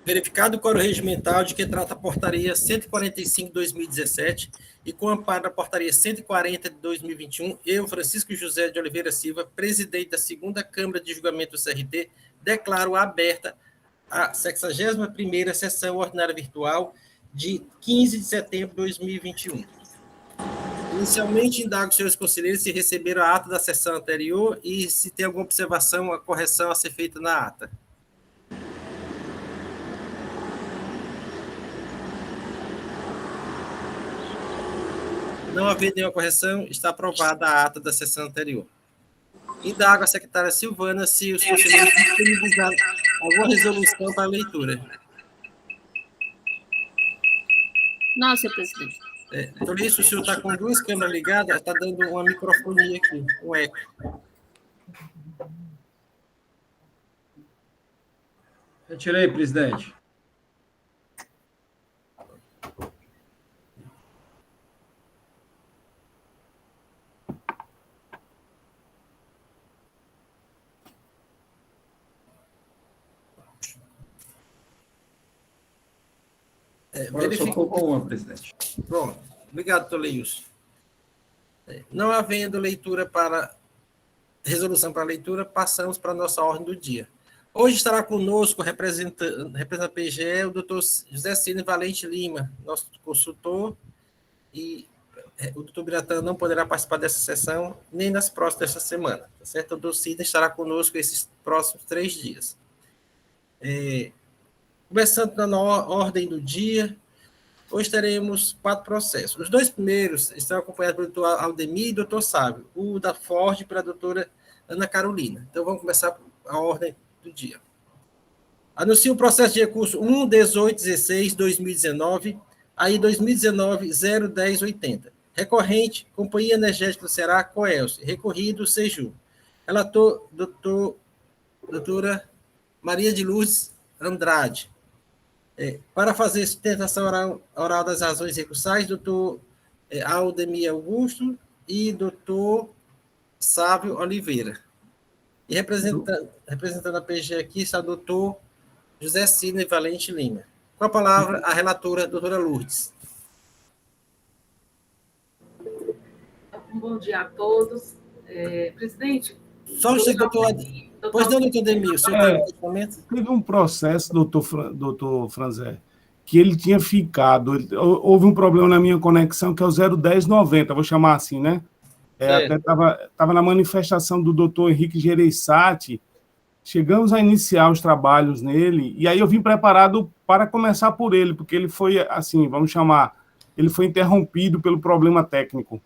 Verificado o quórum regimental de que trata a portaria 145/2017 e com amparo da portaria 140 de 2021, eu, Francisco José de Oliveira Silva, presidente da segunda Câmara de Julgamento do CRT, declaro aberta a 61ª sessão ordinária virtual de 15 de setembro de 2021. Inicialmente, indago os senhores conselheiros se receberam a ata da sessão anterior e se tem alguma observação ou correção a ser feita na ata. Não havendo nenhuma correção, está aprovada a ata da sessão anterior. Indago a secretária Silvana se os conselheiros disponibilizaram alguma resolução para leitura. Não, senhor presidente. Por isso, o senhor está com duas câmeras ligadas, está dando uma microfonia aqui, um eco. Retirei, presidente. Só colocou uma, presidente. Pronto. Obrigado, doutor Leilson. Não havendo leitura para resolução para leitura, passamos para a nossa ordem do dia. Hoje estará conosco, representando a PGE, o doutor José Cine Valente Lima, nosso consultor, e o doutor Biratã não poderá participar dessa sessão, nem nas próximas dessa semana, tá certo? O doutor Cine estará conosco esses próximos 3 dias. Começando na ordem do dia, hoje teremos 4 processos. Os 2 primeiros estão acompanhados pelo doutor Aldemir e doutor Sábio, o da Ford pela doutora Ana Carolina. Então, vamos começar a ordem do dia. Anuncio o processo de recurso 1.1816/2019, aí 2019-01080. Recorrente, Companhia Energética do Ceará, Coelce. Recorrido, Seju. Relator, doutora Maria de Lourdes Andrade. Para fazer sustentação oral das razões recursais, doutor Aldemir Augusto e doutor Sávio Oliveira. E representando a PG aqui está o doutor José Cine Valente Lima. Com a palavra, a relatora, doutora Lourdes. Bom dia a todos. Presidente... Só um doutor... Pois não, doutor Ademir, o senhor está no questionamento? Teve um processo, doutor Franzé, que ele tinha ficado... Houve um problema na minha conexão, que é o 01090, vou chamar assim, né? Até estava na manifestação do doutor Henrique Gereissati, chegamos a iniciar os trabalhos nele, e aí eu vim preparado para começar por ele, porque ele foi, assim, vamos chamar, ele foi interrompido pelo problema técnico.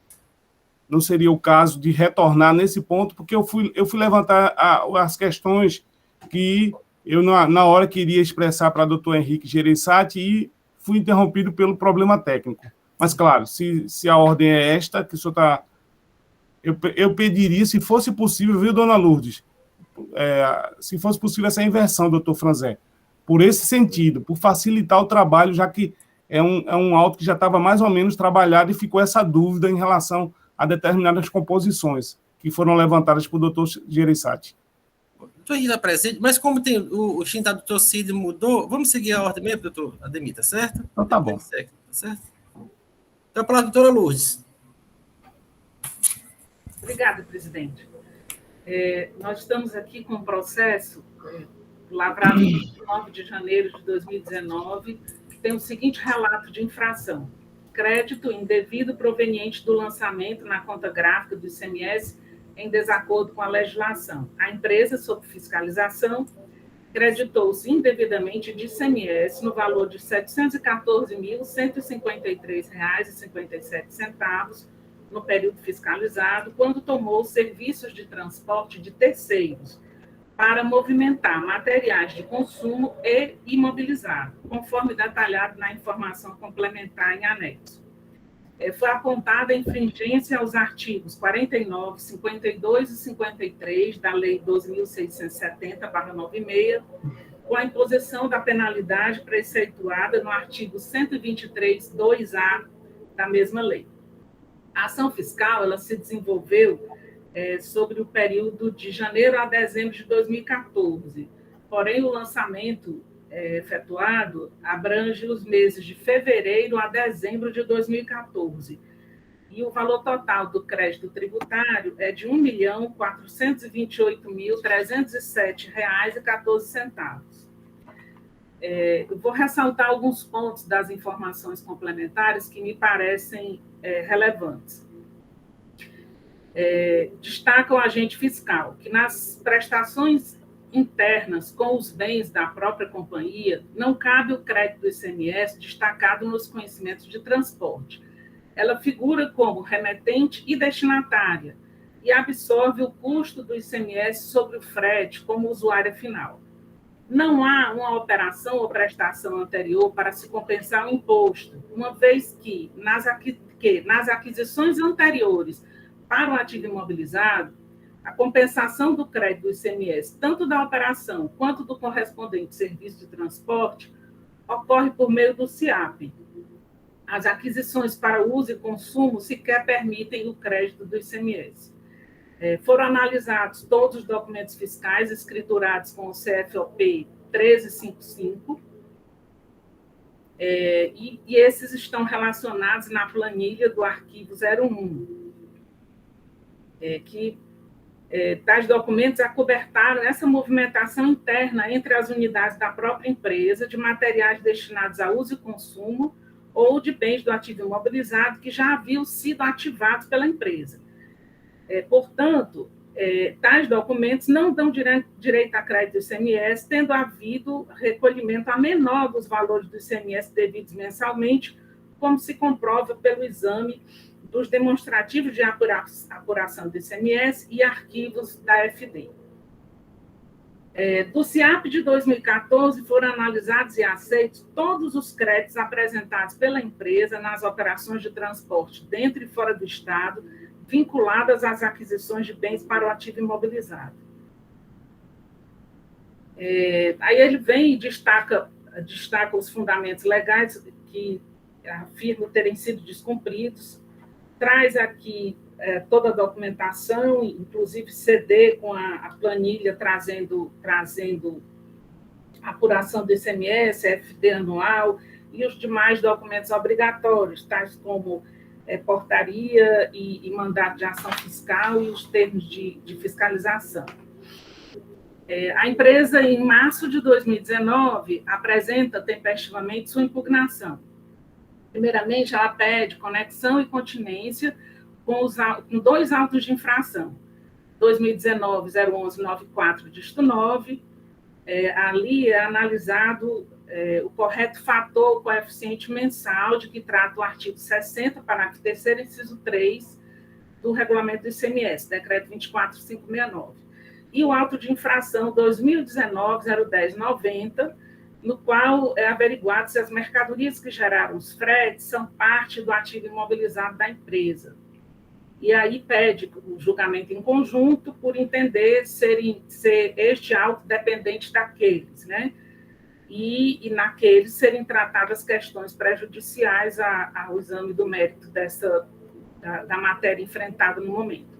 Não seria o caso de retornar nesse ponto, porque eu fui levantar as questões que eu, na hora, queria expressar para o doutor Henrique Gereissati e fui interrompido pelo problema técnico. Mas, claro, se a ordem é esta, que o senhor está... Eu pediria, se fosse possível, viu, dona Lourdes? Se fosse possível essa inversão, doutor Franzé, por esse sentido, por facilitar o trabalho, já que é um auto que já estava mais ou menos trabalhado e ficou essa dúvida em relação a determinadas composições que foram levantadas por doutor Gereissati. O doutor Henrique está presente, mas como tem o xintado do doutor Cid mudou, vamos seguir a ordem mesmo, doutor Ademir, tá certo? Então tá bom. Tá certo? Então, a palavra, doutora Lourdes. Obrigada, presidente. Nós estamos aqui com um processo lavrado no 9 de janeiro de 2019, que tem o seguinte relato de infração: crédito indevido proveniente do lançamento na conta gráfica do ICMS em desacordo com a legislação. A empresa, sob fiscalização, creditou-se indevidamente de ICMS no valor de R$ 714.153,57 no período fiscalizado, quando tomou serviços de transporte de terceiros para movimentar materiais de consumo e imobilizado, conforme detalhado na informação complementar em anexo. Foi apontada a infringência aos artigos 49, 52 e 53 da Lei 12.670/96, com a imposição da penalidade preceituada no artigo 123, 2A da mesma lei. A ação fiscal ela se desenvolveu sobre o período de janeiro a dezembro de 2014, porém o lançamento efetuado abrange os meses de fevereiro a dezembro de 2014, e o valor total do crédito tributário é de R$ 1.428.307,14. Eu vou ressaltar alguns pontos das informações complementares que me parecem relevantes. Destaca o agente fiscal, que nas prestações internas com os bens da própria companhia, não cabe o crédito do ICMS destacado nos conhecimentos de transporte. Ela figura como remetente e destinatária e absorve o custo do ICMS sobre o frete como usuária final. Não há uma operação ou prestação anterior para se compensar o imposto, uma vez que nas aquisições anteriores para o ativo imobilizado, a compensação do crédito do ICMS, tanto da operação quanto do correspondente serviço de transporte, ocorre por meio do SIAP. As aquisições para uso e consumo sequer permitem o crédito do ICMS. Foram analisados todos os documentos fiscais escriturados com o CFOP 1355, e esses estão relacionados na planilha do arquivo 01, que tais documentos acobertaram essa movimentação interna entre as unidades da própria empresa de materiais destinados a uso e consumo ou de bens do ativo imobilizado que já haviam sido ativados pela empresa. Portanto, tais documentos não dão direito a crédito do ICMS, tendo havido recolhimento a menor dos valores do ICMS devidos mensalmente, como se comprova pelo exame dos demonstrativos de apuração do ICMS e arquivos da FD. Do SIAP de 2014, foram analisados e aceitos todos os créditos apresentados pela empresa nas operações de transporte dentro e fora do Estado, vinculadas às aquisições de bens para o ativo imobilizado. Aí ele vem e destaca os fundamentos legais que afirmam terem sido descumpridos, traz aqui toda a documentação, inclusive CD com a planilha trazendo a apuração do ICMS, FD anual e os demais documentos obrigatórios, tais como portaria e mandato de ação fiscal e os termos de fiscalização. A empresa, em março de 2019, apresenta tempestivamente sua impugnação. Primeiramente, ela pede conexão e continência com 2 autos de infração. 2019-01194, dígito 9, ali é analisado o correto fator, o coeficiente mensal, de que trata o artigo 60, parágrafo 3º, inciso 3, do regulamento do ICMS, decreto 24569. E o auto de infração 2019-01090, no qual é averiguado se as mercadorias que geraram os fretes são parte do ativo imobilizado da empresa. E aí pede o julgamento em conjunto por entender ser este auto dependente daqueles, né? E naqueles serem tratadas questões prejudiciais ao exame do mérito da matéria enfrentada no momento.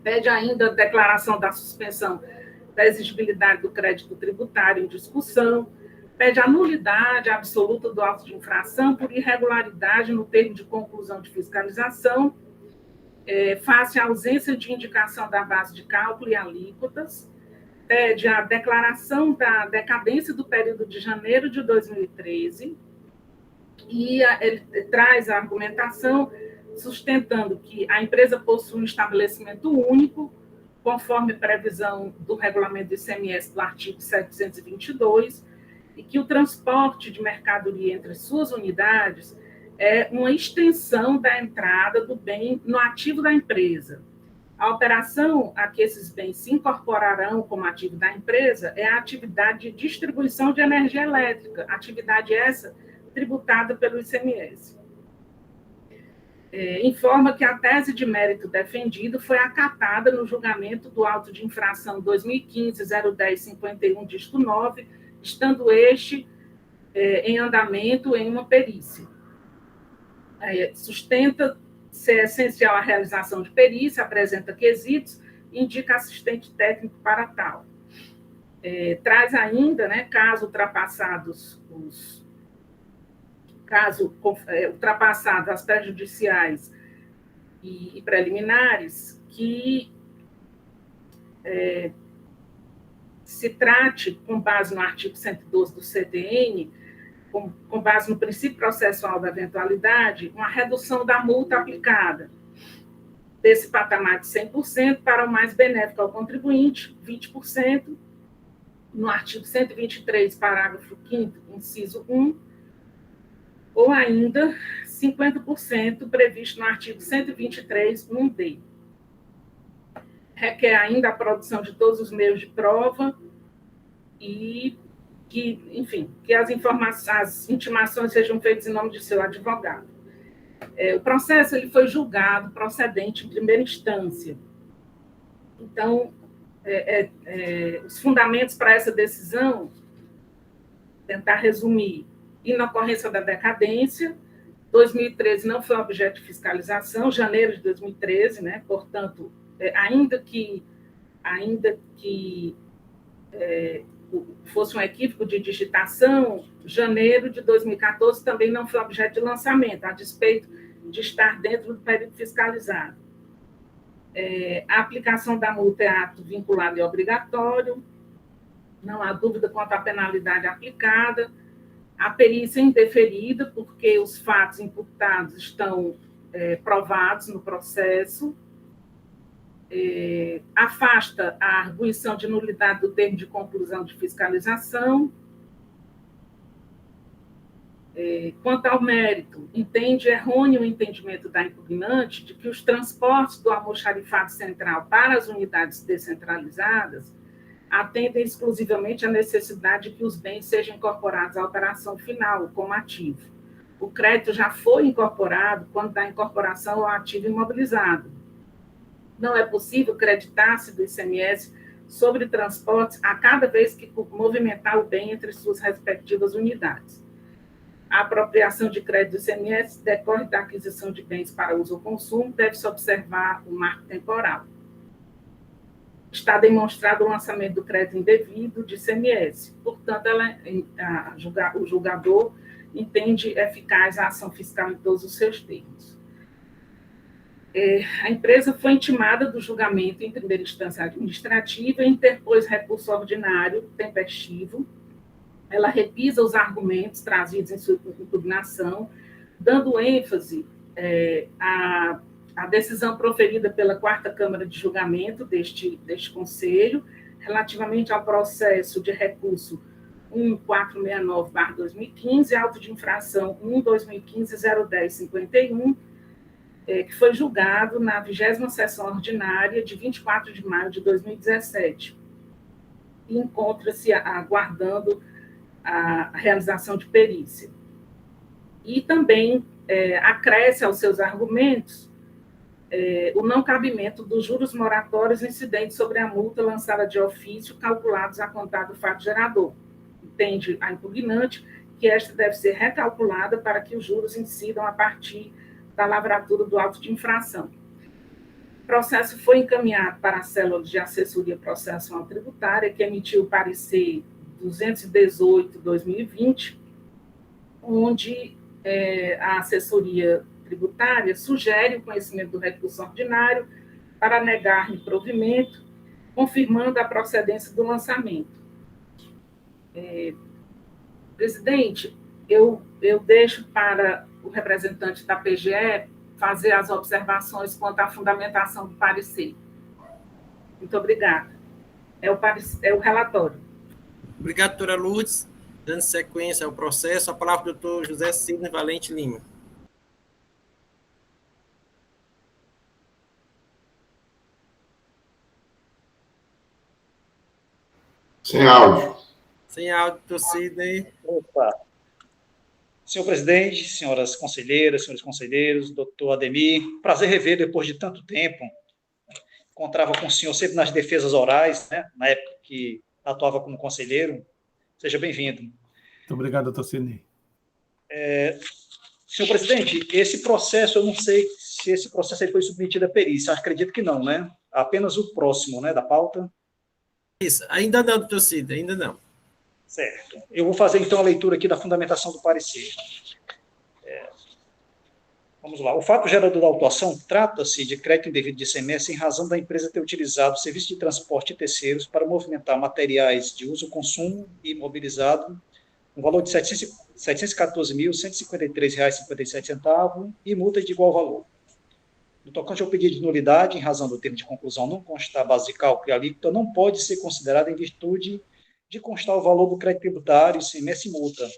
Pede ainda a declaração da suspensão da exigibilidade do crédito tributário em discussão, pede a nulidade absoluta do auto de infração por irregularidade no termo de conclusão de fiscalização, face à ausência de indicação da base de cálculo e alíquotas, pede a declaração da decadência do período de janeiro de 2013, e ele traz a argumentação sustentando que a empresa possui um estabelecimento único, conforme previsão do regulamento do ICMS do artigo 722, e que o transporte de mercadoria entre suas unidades é uma extensão da entrada do bem no ativo da empresa. A operação a que esses bens se incorporarão como ativo da empresa é a atividade de distribuição de energia elétrica, atividade essa tributada pelo ICMS. Informa que a tese de mérito defendido foi acatada no julgamento do auto de infração 2015-01051, dígito 9, estando este em andamento em uma perícia. Sustenta ser essencial a realização de perícia, apresenta quesitos, indica assistente técnico para tal. Traz ainda, né, caso ultrapassadas as prejudiciais e preliminares, que se trate, com base no artigo 112 do CDN, com base no princípio processual da eventualidade, uma redução da multa aplicada desse patamar de 100% para o mais benéfico ao contribuinte, 20%, no artigo 123, parágrafo 5º, inciso 1, ou ainda 50% previsto no artigo 123, 1D. Requer ainda a produção de todos os meios de prova e que as intimações sejam feitas em nome de seu advogado. O processo ele foi julgado procedente em primeira instância. Então, os fundamentos para essa decisão, tentar resumir: inocorrência da decadência, 2013 não foi objeto de fiscalização, janeiro de 2013, né? Portanto, ainda que fosse um equívoco de digitação, janeiro de 2014 também não foi objeto de lançamento, a despeito de estar dentro do período fiscalizado. A aplicação da multa é ato vinculado e obrigatório, não há dúvida quanto à penalidade aplicada, a perícia é indeferida, porque os fatos imputados estão provados no processo, afasta a arguição de nulidade do termo de conclusão de fiscalização. Quanto ao mérito, entende errôneo o entendimento da impugnante de que os transportes do almoxarifado central para as unidades descentralizadas atendem exclusivamente à necessidade de que os bens sejam incorporados à operação final, como ativo. O crédito já foi incorporado quando da incorporação ao ativo imobilizado. Não é possível creditar-se do ICMS sobre transportes a cada vez que movimentar o bem entre suas respectivas unidades. A apropriação de crédito do ICMS decorre da aquisição de bens para uso ou consumo, deve-se observar o marco temporal. Está demonstrado o lançamento do crédito indevido de ICMS. Portanto, o julgador entende eficaz a ação fiscal em todos os seus termos. A empresa foi intimada do julgamento em primeira instância administrativa e interpôs recurso ordinário tempestivo. Ela revisa os argumentos trazidos em sua impugnação, dando ênfase à decisão proferida pela 4ª Câmara de Julgamento deste Conselho, relativamente ao processo de recurso 1469/2015, auto de infração 1/2015-01051, que foi julgado na 20ª sessão ordinária de 24 de maio de 2017, e encontra-se aguardando a realização de perícia. E também acresce aos seus argumentos o não cabimento dos juros moratórios incidentes sobre a multa lançada de ofício, calculados a contar do fato gerador. Entende a impugnante que esta deve ser recalculada para que os juros incidam a partir da lavratura do auto de infração. O processo foi encaminhado para a célula de assessoria processual tributária, que emitiu o parecer 218/2020, onde a assessoria tributária sugere o conhecimento do recurso ordinário para negar improvimento, confirmando a procedência do lançamento. Presidente, eu deixo para o representante da PGE fazer as observações quanto à fundamentação do parecer. Muito obrigada. É o relatório. Obrigado, doutora Lourdes. Dando sequência ao processo, a palavra do doutor José Sidney Valente Lima. Sem áudio. Sem áudio, doutor Sidney. Opa. Senhor presidente, senhoras conselheiras, senhores conselheiros, doutor Ademir, prazer rever depois de tanto tempo. Encontrava com o senhor sempre nas defesas orais, né, na época que atuava como conselheiro. Seja bem-vindo. Muito obrigado, doutor Sidney. Senhor presidente, esse processo, eu não sei se esse processo ele foi submetido à perícia. Acredito que não, né? Apenas o próximo, né, da pauta. Isso, ainda não, doutor Cid, ainda não. Certo. Eu vou fazer, então, a leitura aqui da fundamentação do parecer. Vamos lá. O fato gerador da autuação trata-se de crédito indevido de ICMS em razão da empresa ter utilizado serviço de transporte de terceiros para movimentar materiais de uso, consumo e imobilizado no valor de R$ 714.153,57 e multa de igual valor. No tocante ao pedido de nulidade, em razão do termo de conclusão não constar base de cálculo e alíquota, não pode ser considerada em virtude de constar o valor do crédito tributário, ICMS e multa,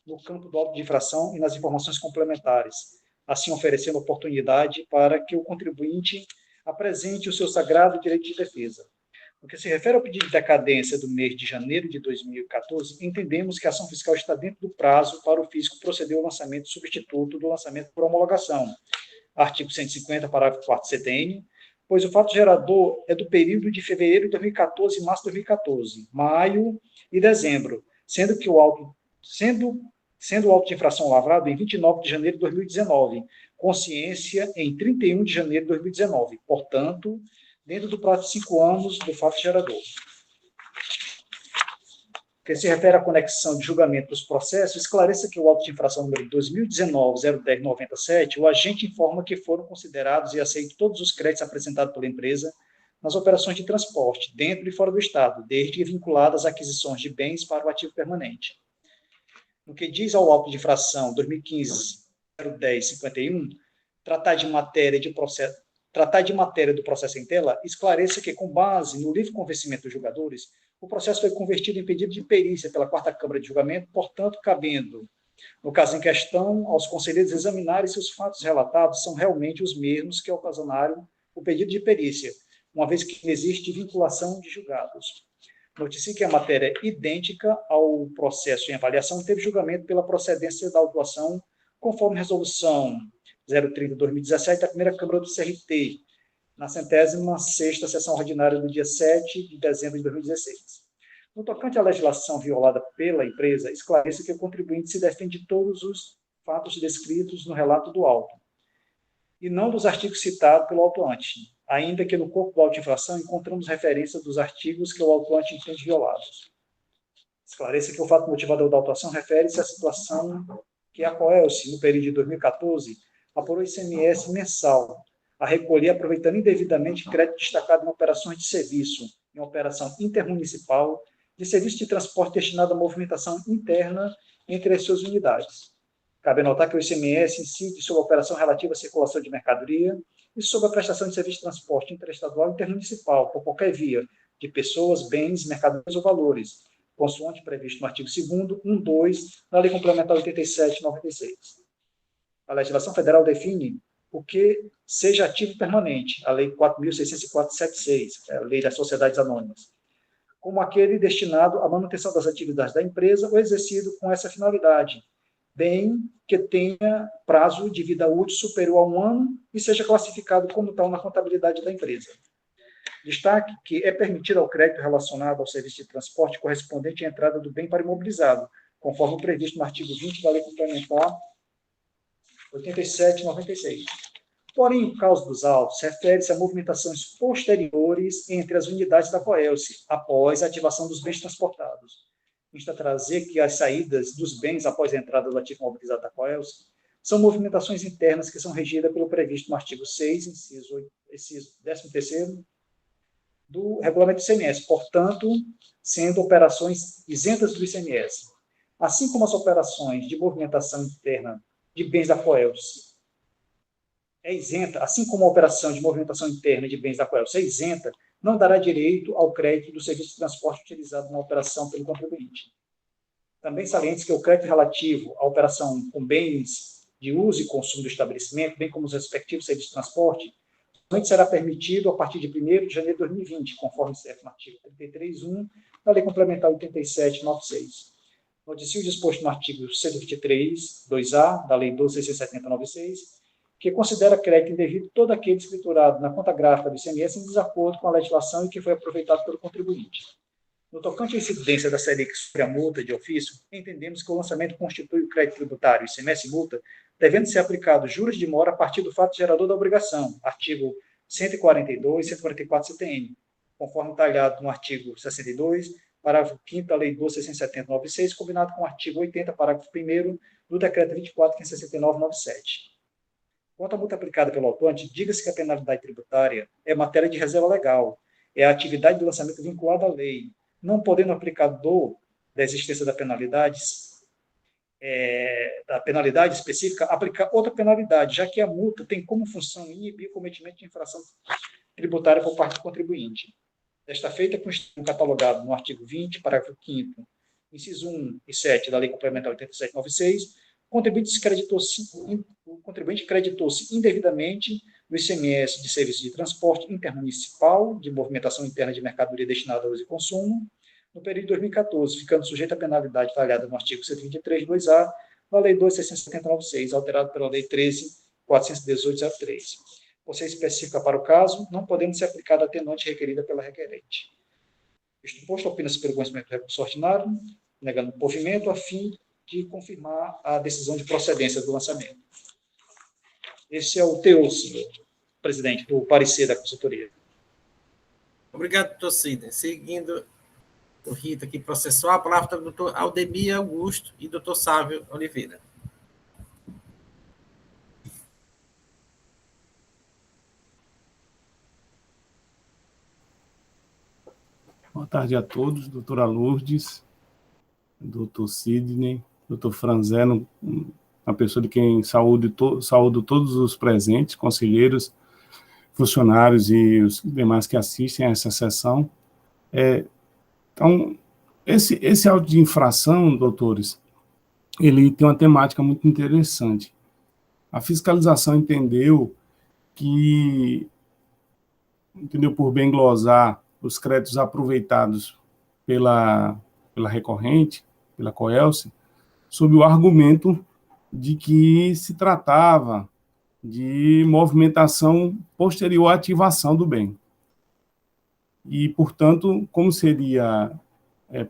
no campo do auto de infração e nas informações complementares, assim oferecendo oportunidade para que o contribuinte apresente o seu sagrado direito de defesa. No que se refere ao pedido de decadência do mês de janeiro de 2014, entendemos que a ação fiscal está dentro do prazo para o fisco proceder ao lançamento substituto do lançamento por homologação, artigo 150, parágrafo 4º CTN, pois o fato gerador é do período de fevereiro de 2014 e março de 2014, maio e dezembro, sendo o auto de infração lavrado em 29 de janeiro de 2019, consciência em 31 de janeiro de 2019, portanto, dentro do prazo de 5 anos do fato gerador. Que se refere à conexão de julgamento dos processos, esclareça que o auto de infração número 2019-01097, o agente informa que foram considerados e aceitos todos os créditos apresentados pela empresa nas operações de transporte, dentro e fora do Estado, desde que vinculadas a aquisições de bens para o ativo permanente. No que diz ao auto de infração 2015-01051, tratar de matéria do processo em tela, esclareça que, com base no livre convencimento dos julgadores, o processo foi convertido em pedido de perícia pela 4ª Câmara de Julgamento, portanto, cabendo, no caso em questão, aos conselheiros examinarem se os fatos relatados são realmente os mesmos que ocasionaram o pedido de perícia, uma vez que existe vinculação de julgados. Noticie que a matéria é idêntica ao processo em avaliação teve julgamento pela procedência da autuação, conforme resolução 030/2017 da primeira Câmara do CRT, na 106ª sessão ordinária do dia 7 de dezembro de 2016. No tocante à legislação violada pela empresa, esclareça que o contribuinte se defende de todos os fatos descritos no relato do auto, e não dos artigos citados pelo autuante, ainda que no corpo do auto de infração encontramos referência dos artigos que o autuante entende violados. Esclareça que o fato motivador da autuação refere-se à situação que a Coelce, no período de 2014, apurou ICMS mensal, a recolher, aproveitando indevidamente crédito destacado em operações de serviço, em operação intermunicipal, de serviço de transporte destinado à movimentação interna entre as suas unidades. Cabe notar que o ICMS incide sobre a operação relativa à circulação de mercadoria e sobre a prestação de serviço de transporte interestadual e intermunicipal, por qualquer via, de pessoas, bens, mercadorias ou valores, consoante previsto no artigo 2º, 1.2, da Lei Complementar 87/96. A legislação federal define o que seja ativo permanente, a Lei 4.604/76, a Lei das Sociedades Anônimas, como aquele destinado à manutenção das atividades da empresa ou exercido com essa finalidade, bem que tenha prazo de vida útil superior a 1 ano e seja classificado como tal na contabilidade da empresa. Destaque que é permitido ao crédito relacionado ao serviço de transporte correspondente à entrada do bem para imobilizado, conforme previsto no artigo 20 da Lei Complementar 87/96. Porém, o causa dos autos refere-se a movimentações posteriores entre as unidades da Coelce, após a ativação dos bens transportados. Insta a trazer que as saídas dos bens após a entrada do ativo mobilizado da Coelce são movimentações internas que são regidas pelo previsto no artigo 6, inciso 13º, do Regulamento do ICMS, portanto, sendo operações isentas do ICMS. Assim como as operações de movimentação interna de bens da Coelce é isenta, assim como a operação de movimentação interna de bens da Coelce é isenta, não dará direito ao crédito do serviço de transporte utilizado na operação pelo contribuinte. Também saliente que o crédito relativo à operação com bens de uso e consumo do estabelecimento, bem como os respectivos serviços de transporte, somente será permitido a partir de 1º de janeiro de 2020, conforme certo no artigo 33.1 da Lei Complementar 87/96. Noticia o disposto no artigo 123, 2A, da Lei 12.670/96, que considera crédito indevido todo aquele escriturado na conta gráfica do ICMS em desacordo com a legislação e que foi aproveitado pelo contribuinte. No tocante à incidência da Selic sobre a multa de ofício, entendemos que o lançamento constitui o crédito tributário ICMS e multa, devendo ser aplicado juros de mora a partir do fato gerador da obrigação, artigo 142 e 144 CTN, conforme talhado no artigo 62, parágrafo 5º da Lei 12.670/96, combinado com o artigo 80, parágrafo 1º do Decreto 24.569/97. Quanto à multa aplicada pelo autuante, diga-se que a penalidade tributária é matéria de reserva legal, é a atividade do lançamento vinculada à lei, não podendo o aplicador da existência da penalidade específica aplicar outra penalidade, já que a multa tem como função inibir o cometimento de infração tributária por parte do contribuinte. Desta feita, constitui catalogado no artigo 20, parágrafo 5º, inciso 1 e 7 da Lei Complementar 87/96, o contribuinte creditou-se indevidamente no ICMS de serviços de transporte intermunicipal, de movimentação interna de mercadoria destinada a uso e consumo, no período de 2014, ficando sujeito à penalidade talhada no artigo 123, 2A, da Lei 12.670/96, alterado pela Lei 13.418/03. Por ser específica para o caso, não podendo ser aplicada a atenuante requerida pela requerente. Isto posto, opina-se pelo conhecimento do recurso ordinário, negando o provimento, a fim de confirmar a decisão de procedência do lançamento. Esse é o teor, senhor presidente, do parecer da consultoria. Obrigado, doutor Sidney. Seguindo o rito aqui processual, a palavra está do doutor Aldemir Augusto e doutor Sávio Oliveira. Boa tarde a todos, doutora Lourdes, doutor Sidney, doutor Franzé, uma pessoa de quem saúdo todos os presentes, conselheiros, funcionários e os demais que assistem a essa sessão. Então, esse auto de infração, doutores, ele tem uma temática muito interessante. A fiscalização entendeu por bem glosar os créditos aproveitados pela recorrente, pela COELSE, sob o argumento de que se tratava de movimentação posterior à ativação do bem. E, portanto, como seria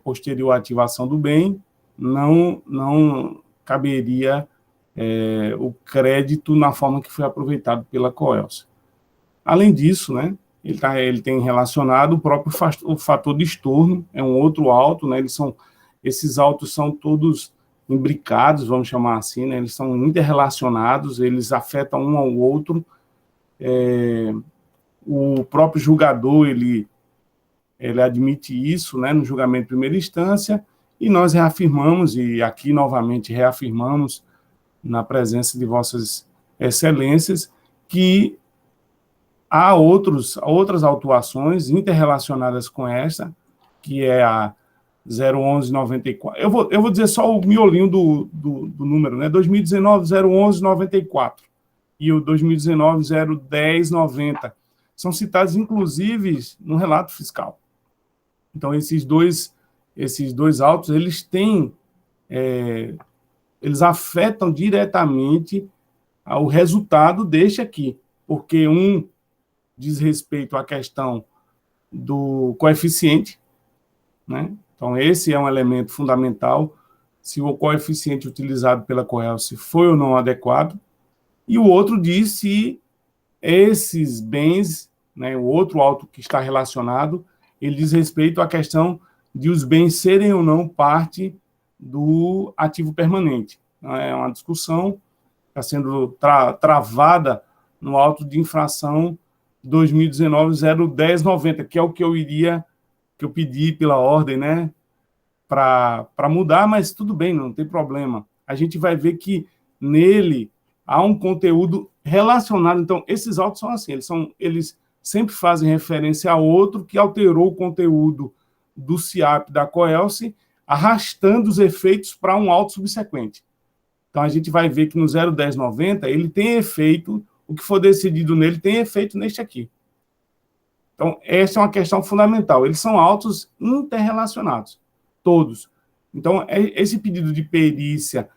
posterior à ativação do bem, não caberia o crédito na forma que foi aproveitado pela COELSE. Além disso, né, ele tem relacionado o próprio fator de estorno, é um outro auto, né, esses autos são todos imbricados, vamos chamar assim, né, eles são interrelacionados, eles afetam um ao outro. O próprio julgador, ele admite isso, né, no julgamento de primeira instância, e nós reafirmamos, e aqui novamente reafirmamos, na presença de vossas excelências, que há outras autuações interrelacionadas com essa, que é a 01194. Eu vou dizer só o miolinho do número, né? 2019 01194 e o 2019 01090. São citados, inclusive, no relato fiscal. Então, esses dois autos, eles afetam diretamente ao resultado deste aqui, porque um diz respeito à questão do coeficiente, né? Então, esse é um elemento fundamental, se o coeficiente utilizado pela COELSE foi ou não adequado, e o outro diz se esses bens, né, o outro auto que está relacionado, ele diz respeito à questão de os bens serem ou não parte do ativo permanente. É uma discussão que está sendo travada no auto de infração 2019-01090, que é o que eu pedi pela ordem, né, para mudar, mas tudo bem, não tem problema. A gente vai ver que nele há um conteúdo relacionado. Então, esses autos são assim, eles sempre fazem referência a outro que alterou o conteúdo do CIAP da COELSE, arrastando os efeitos para um auto subsequente. Então, a gente vai ver que no 01090 ele tem efeito, o que for decidido nele tem efeito neste aqui. Então, essa é uma questão fundamental. Eles são autos interrelacionados, todos. Então, esse pedido de perícia,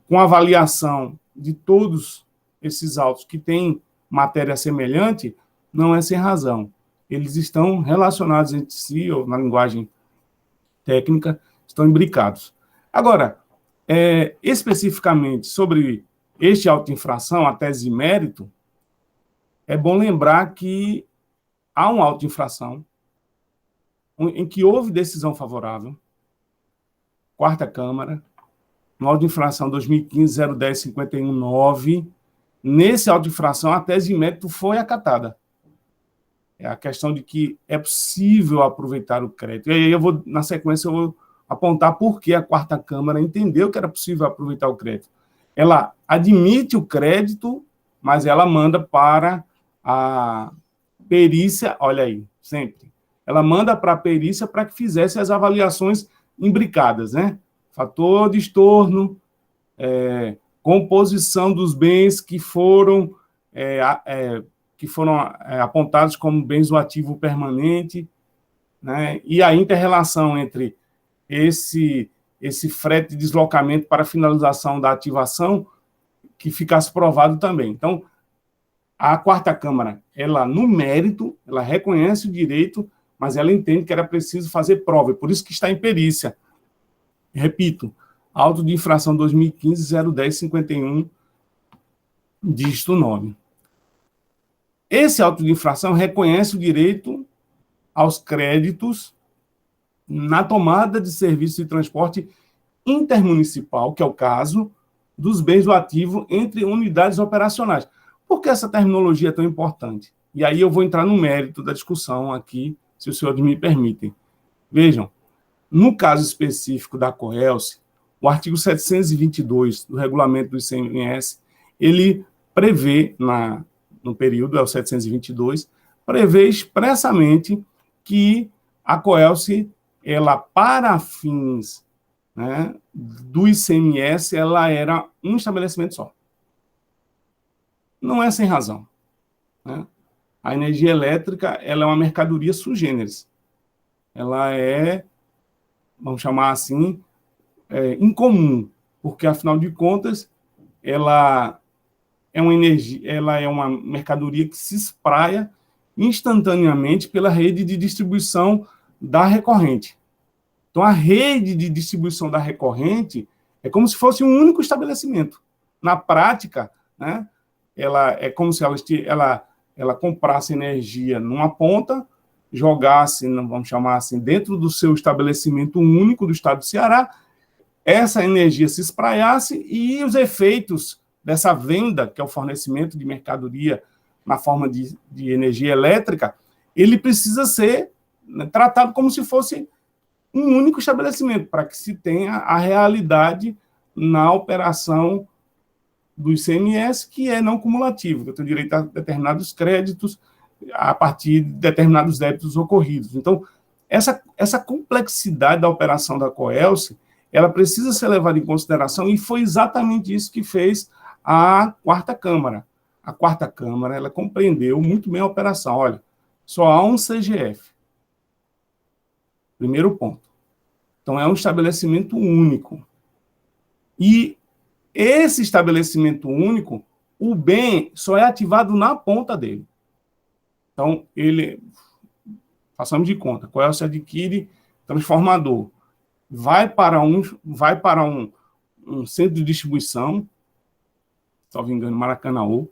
com avaliação de todos esses autos que têm matéria semelhante, não é sem razão. eles estão relacionados entre si, ou na linguagem técnica, estão imbricados. Agora, especificamente sobre este auto de infração, a tese de mérito, é bom lembrar que há um auto de infração em que houve decisão favorável, quarta Câmara, no auto de infração 2015-010-51-9, nesse auto de infração a tese de mérito foi acatada. É a questão de que é possível aproveitar o crédito. E aí na sequência, eu vou apontar por que a quarta Câmara entendeu que era possível aproveitar o crédito. Ela admite o crédito, mas ela manda para a perícia, olha aí, sempre. Ela manda para a perícia para que fizesse as avaliações imbricadas, né? Fator de estorno, composição dos bens que foram apontados como bens do ativo permanente, né? E a inter-relação entre esse frete de deslocamento para finalização da ativação, que ficasse provado também. Então, a quarta Câmara, ela, no mérito, ela reconhece o direito, mas ela entende que era preciso fazer prova, por isso que está em perícia. Repito, auto de infração 2015-010-51, dígito 9. Esse auto de infração reconhece o direito aos créditos na tomada de serviço de transporte intermunicipal, que é o caso dos bens do ativo entre unidades operacionais. Por que essa terminologia é tão importante? E aí eu vou entrar no mérito da discussão aqui, se os senhores me permitem. Vejam, no caso específico da Coelce, o artigo 722 do regulamento do ICMS, ele prevê, no período, é o 722, prevê expressamente que a Coelce, ela, para fins, né, do ICMS, ela era um estabelecimento só. Não é sem razão, né? A energia elétrica, ela é uma mercadoria sui generis. Ela é, vamos chamar assim, incomum, porque, afinal de contas, ela é uma mercadoria que se espraia instantaneamente pela rede de distribuição da recorrente. Então, a rede de distribuição da recorrente é como se fosse um único estabelecimento. Na prática, né, ela é como se ela comprasse energia numa ponta, jogasse, vamos chamar assim, dentro do seu estabelecimento único do estado do Ceará, essa energia se espraiasse e os efeitos dessa venda, que é o fornecimento de mercadoria na forma de energia elétrica, ele precisa ser, né, tratado como se fosse um único estabelecimento, para que se tenha a realidade na operação do ICMS, que é não cumulativo. Eu tenho direito a determinados créditos a partir de determinados débitos ocorridos. Então, essa complexidade da operação da Coelce, ela precisa ser levada em consideração, e foi exatamente isso que fez a quarta Câmara. A quarta Câmara, ela compreendeu muito bem a operação. Olha, só há um CGF. Primeiro ponto. Então, é um estabelecimento único. E esse estabelecimento único, o bem só é ativado na ponta dele. Então, façamos de conta, Coelce adquire transformador, vai para um centro de distribuição, se não me engano, Maracanaú.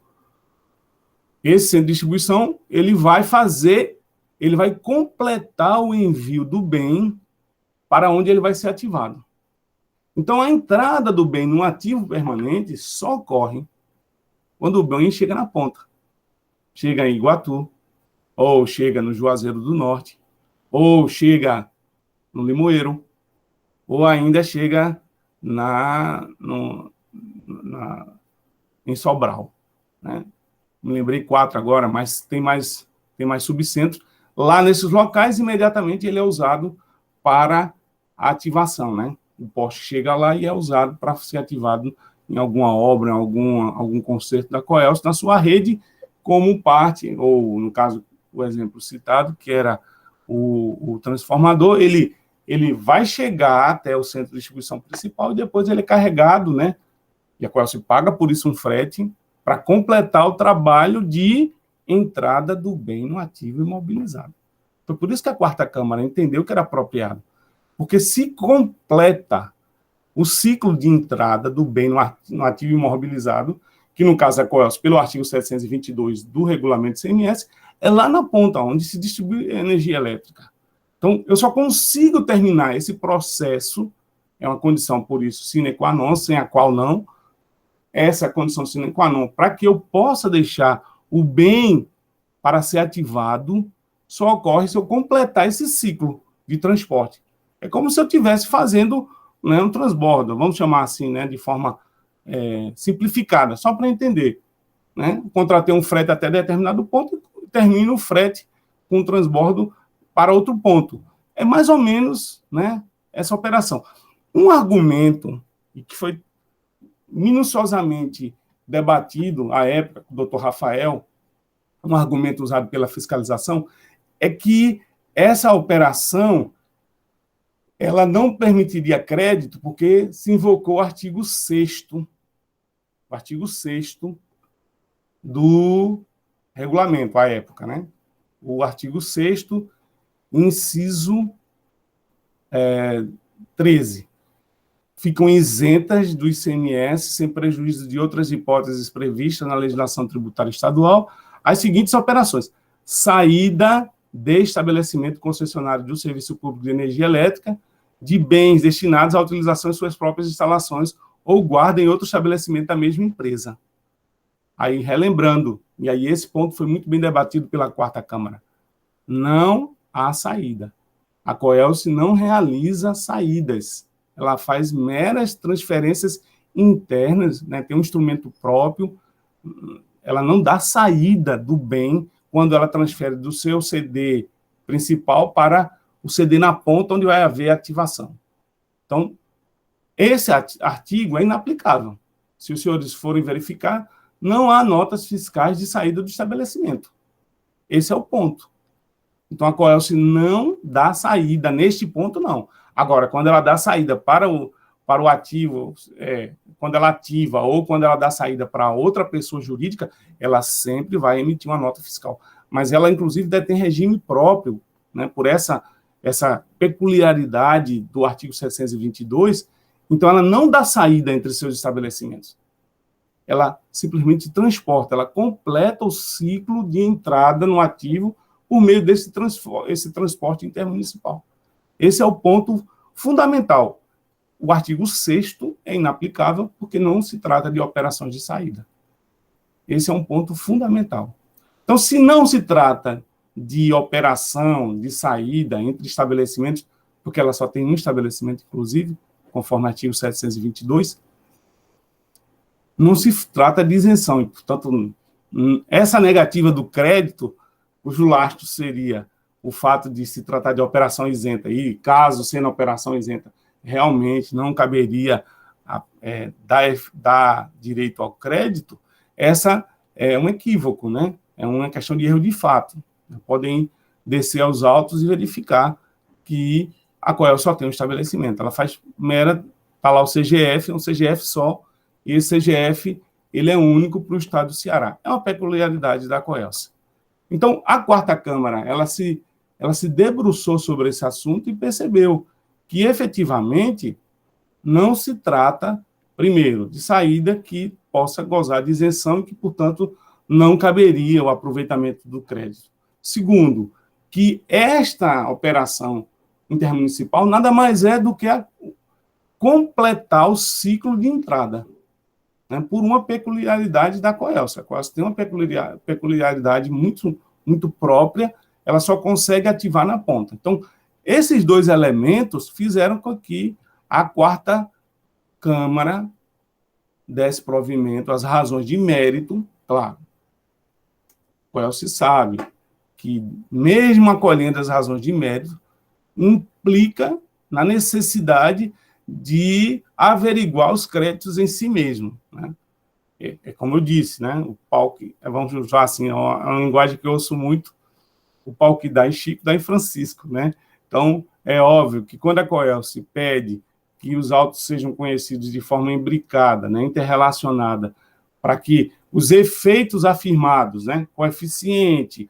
Esse centro de distribuição, ele vai completar o envio do bem para onde ele vai ser ativado. Então, a entrada do bem no ativo permanente só ocorre quando o bem chega na ponta. Chega em Iguatu, ou chega no Juazeiro do Norte, ou chega no Limoeiro, ou ainda chega em Sobral, né? Me lembrei 4 agora, mas tem mais subcentros. Lá nesses locais, imediatamente ele é usado para a ativação, né? O poste chega lá e é usado para ser ativado em alguma obra, em algum conserto da Coelce, na sua rede, como parte, ou no caso, o exemplo citado, que era o transformador, ele vai chegar até o centro de distribuição principal e depois ele é carregado, né? E a Coelce paga por isso um frete para completar o trabalho de entrada do bem no ativo imobilizado. Foi por isso que a quarta Câmara entendeu que era apropriado, porque se completa o ciclo de entrada do bem no ativo imobilizado, que no caso é COELS, pelo artigo 722 do regulamento CMS, é lá na ponta, onde se distribui energia elétrica. Então, eu só consigo terminar esse processo, é uma condição, por isso, sine qua non, sem a qual não, essa condição sine qua non, para que eu possa deixar o bem para ser ativado, só ocorre se eu completar esse ciclo de transporte. É como se eu estivesse fazendo, né, um transbordo, vamos chamar assim, né, de forma simplificada, só para entender. Né? Contratei um frete até determinado ponto e termino o frete com um transbordo para outro ponto. É mais ou menos, né, essa operação. Um argumento que foi minuciosamente debatido à época com o doutor Rafael, um argumento usado pela fiscalização, é que essa operação ela não permitiria crédito porque se invocou o artigo 6º, do regulamento, à época, né? O artigo 6º, inciso 13. Ficam isentas do ICMS, sem prejuízo de outras hipóteses previstas na legislação tributária estadual, as seguintes operações: saída de estabelecimento concessionário do serviço público de energia elétrica, de bens destinados à utilização em suas próprias instalações ou guarda em outro estabelecimento da mesma empresa. Aí, relembrando, e aí esse ponto foi muito bem debatido pela quarta Câmara, não há saída. A COELS não realiza saídas, ela faz meras transferências internas, né? Tem um instrumento próprio, ela não dá saída do bem quando ela transfere do seu CD principal para o CD na ponta, onde vai haver ativação. Então, esse artigo é inaplicável. Se os senhores forem verificar, não há notas fiscais de saída do estabelecimento. Esse é o ponto. Então, a COELS não dá saída neste ponto, não. Agora, quando ela dá saída para o ativo, quando ela ativa ou quando ela dá saída para outra pessoa jurídica, ela sempre vai emitir uma nota fiscal. Mas ela, inclusive, deve ter regime próprio, né, por essa peculiaridade do artigo 722, então ela não dá saída entre seus estabelecimentos. Ela simplesmente transporta, ela completa o ciclo de entrada no ativo por meio desse transporte intermunicipal. Esse é o ponto fundamental. O artigo 6º é inaplicável porque não se trata de operações de saída. Esse é um ponto fundamental. Então, se não se trata de operação de saída entre estabelecimentos, porque ela só tem um estabelecimento, inclusive, conforme o artigo 722, não se trata de isenção. E, portanto, essa negativa do crédito, cujo lastro seria o fato de se tratar de operação isenta, e caso sendo operação isenta, realmente não caberia dar direito ao crédito, essa é um equívoco, né? É uma questão de erro de fato. Podem descer aos autos e verificar que a COELS só tem um estabelecimento. Ela faz está lá o CGF, é um CGF só, e esse CGF ele é único para o estado do Ceará. É uma peculiaridade da COELS. Então, a quarta Câmara, ela se debruçou sobre esse assunto e percebeu que, efetivamente, não se trata, primeiro, de saída que possa gozar de isenção e que, portanto, não caberia o aproveitamento do crédito. Segundo, que esta operação intermunicipal nada mais é do que completar o ciclo de entrada, né, por uma peculiaridade da COELS. A COELS tem uma peculiaridade muito, muito própria, ela só consegue ativar na ponta. Então, esses dois elementos fizeram com que a quarta Câmara desse provimento às razões de mérito, claro. A COELS se sabe que, mesmo acolhendo as razões de mérito, implica na necessidade de averiguar os créditos em si mesmo, né? Como eu disse, né? O pau que, vamos usar assim, é uma linguagem que eu ouço muito, o pau que dá em Chico, dá em Francisco, né? Então, é óbvio que quando a COELS pede que os autos sejam conhecidos de forma imbricada, né, interrelacionada, para que os efeitos afirmados, né? Coeficiente,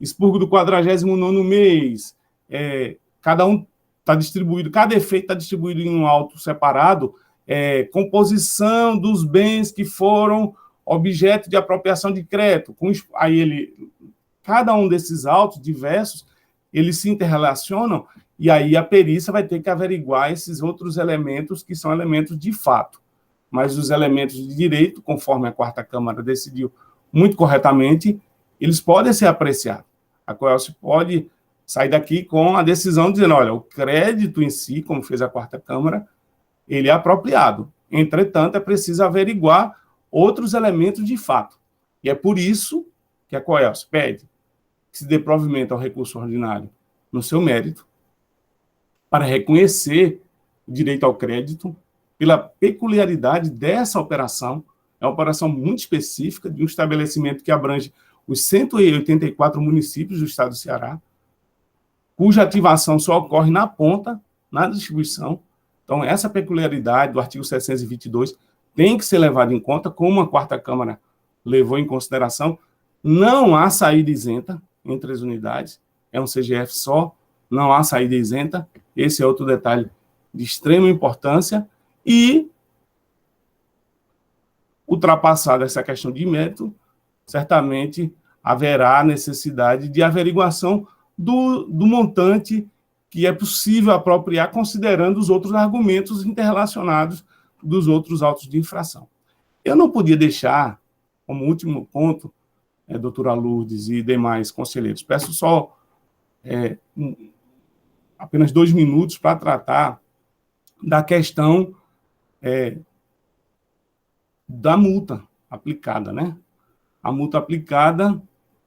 expurgo do 49º mês, cada um está distribuído, cada efeito está distribuído em um auto separado, composição dos bens que foram objeto de apropriação de crédito. Cada um desses autos diversos, eles se interrelacionam, e aí a perícia vai ter que averiguar esses outros elementos que são elementos de fato. Mas os elementos de direito, conforme a Quarta Câmara decidiu muito corretamente, eles podem ser apreciados. A COELS pode sair daqui com a decisão dizendo, olha, o crédito em si, como fez a Quarta Câmara, ele é apropriado. Entretanto, é preciso averiguar outros elementos de fato. E é por isso que a COELS pede que se dê provimento ao recurso ordinário no seu mérito, para reconhecer o direito ao crédito, pela peculiaridade dessa operação. É uma operação muito específica, de um estabelecimento que abrange os 184 municípios do estado do Ceará, cuja ativação só ocorre na ponta, na distribuição. Então, essa peculiaridade do artigo 722 tem que ser levada em conta, como a Quarta Câmara levou em consideração. Não há saída isenta entre as unidades, é um CGF só, não há saída isenta. Esse é outro detalhe de extrema importância. E, ultrapassada essa questão de mérito, certamente haverá necessidade de averiguação do montante que é possível apropriar, considerando os outros argumentos interrelacionados dos outros autos de infração. Eu não podia deixar, como último ponto, doutora Lourdes e demais conselheiros, peço só apenas 2 minutos para tratar da questão da multa aplicada, né? A multa aplicada,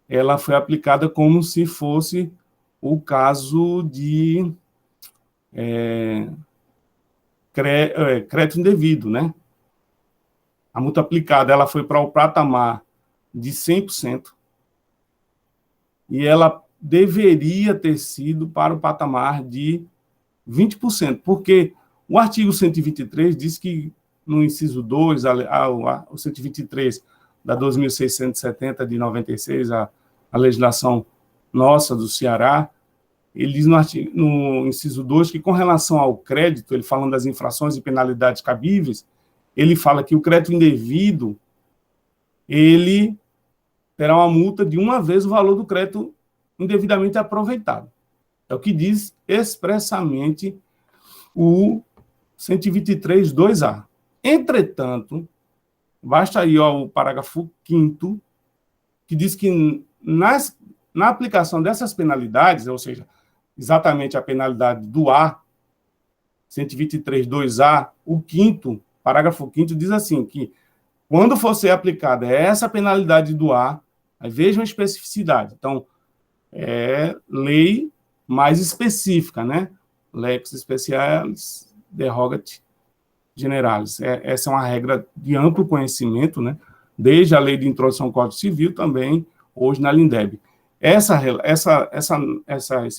ela foi aplicada como se fosse o caso de crédito indevido, né? A multa aplicada, ela foi para o patamar de 100%, e ela deveria ter sido para o patamar de 20%, porque o artigo 123 diz que, no inciso 2, o 123 da 2.670 de 96, a legislação nossa do Ceará, ele diz no inciso 2 que, com relação ao crédito, ele falando das infrações e penalidades cabíveis, ele fala que o crédito indevido, ele terá uma multa de 1 vez o valor do crédito indevidamente aproveitado. É o que diz expressamente o 123.2A. Entretanto, basta aí o parágrafo 5º, que diz que na aplicação dessas penalidades, ou seja, exatamente a penalidade do A, 123.2A, o 5º, parágrafo 5º, diz assim, que quando for ser aplicada essa penalidade do A, aí vejam a especificidade. Então, é lei mais específica, né? Lex specialis derogat generalis. Essa é uma regra de amplo conhecimento, né? Desde a lei de introdução ao Código Civil, também hoje na Lindeb. Esse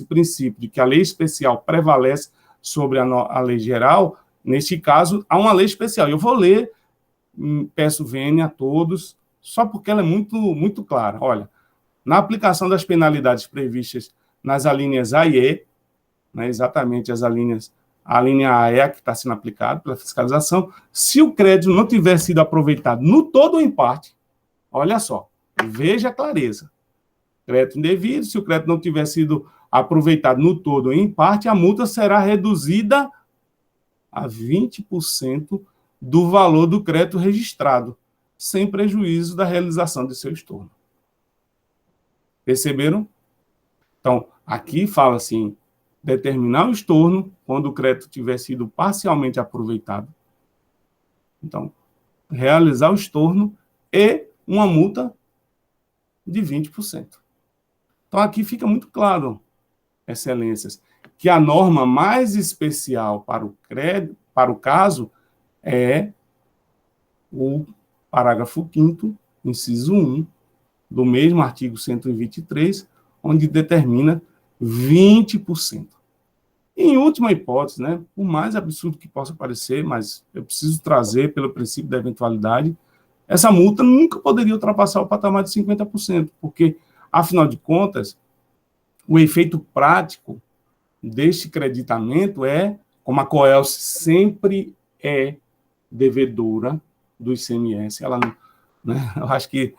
princípio de que a lei especial prevalece sobre a lei geral, neste caso, há uma lei especial. Eu vou ler, peço vênia a todos, só porque ela é muito, muito clara. Olha, na aplicação das penalidades previstas nas alíneas A e E, né, exatamente a linha A é a que está sendo aplicada pela fiscalização, se o crédito não tiver sido aproveitado no todo ou em parte, olha só, veja a clareza. Crédito indevido, se o crédito não tiver sido aproveitado no todo ou em parte, a multa será reduzida a 20% do valor do crédito registrado, sem prejuízo da realização de seu estorno. Perceberam? Então, aqui fala assim, determinar o estorno quando o crédito tiver sido parcialmente aproveitado. Então, realizar o estorno e uma multa de 20%. Então, aqui fica muito claro, excelências, que a norma mais especial para o caso é o parágrafo 5º, inciso 1, do mesmo artigo 123, onde determina 20%. Em última hipótese, né, por mais absurdo que possa parecer, mas eu preciso trazer, pelo princípio da eventualidade, essa multa nunca poderia ultrapassar o patamar de 50%, porque, afinal de contas, o efeito prático deste creditamento é, como a Coelce sempre é devedora do ICMS, ela, né, eu acho que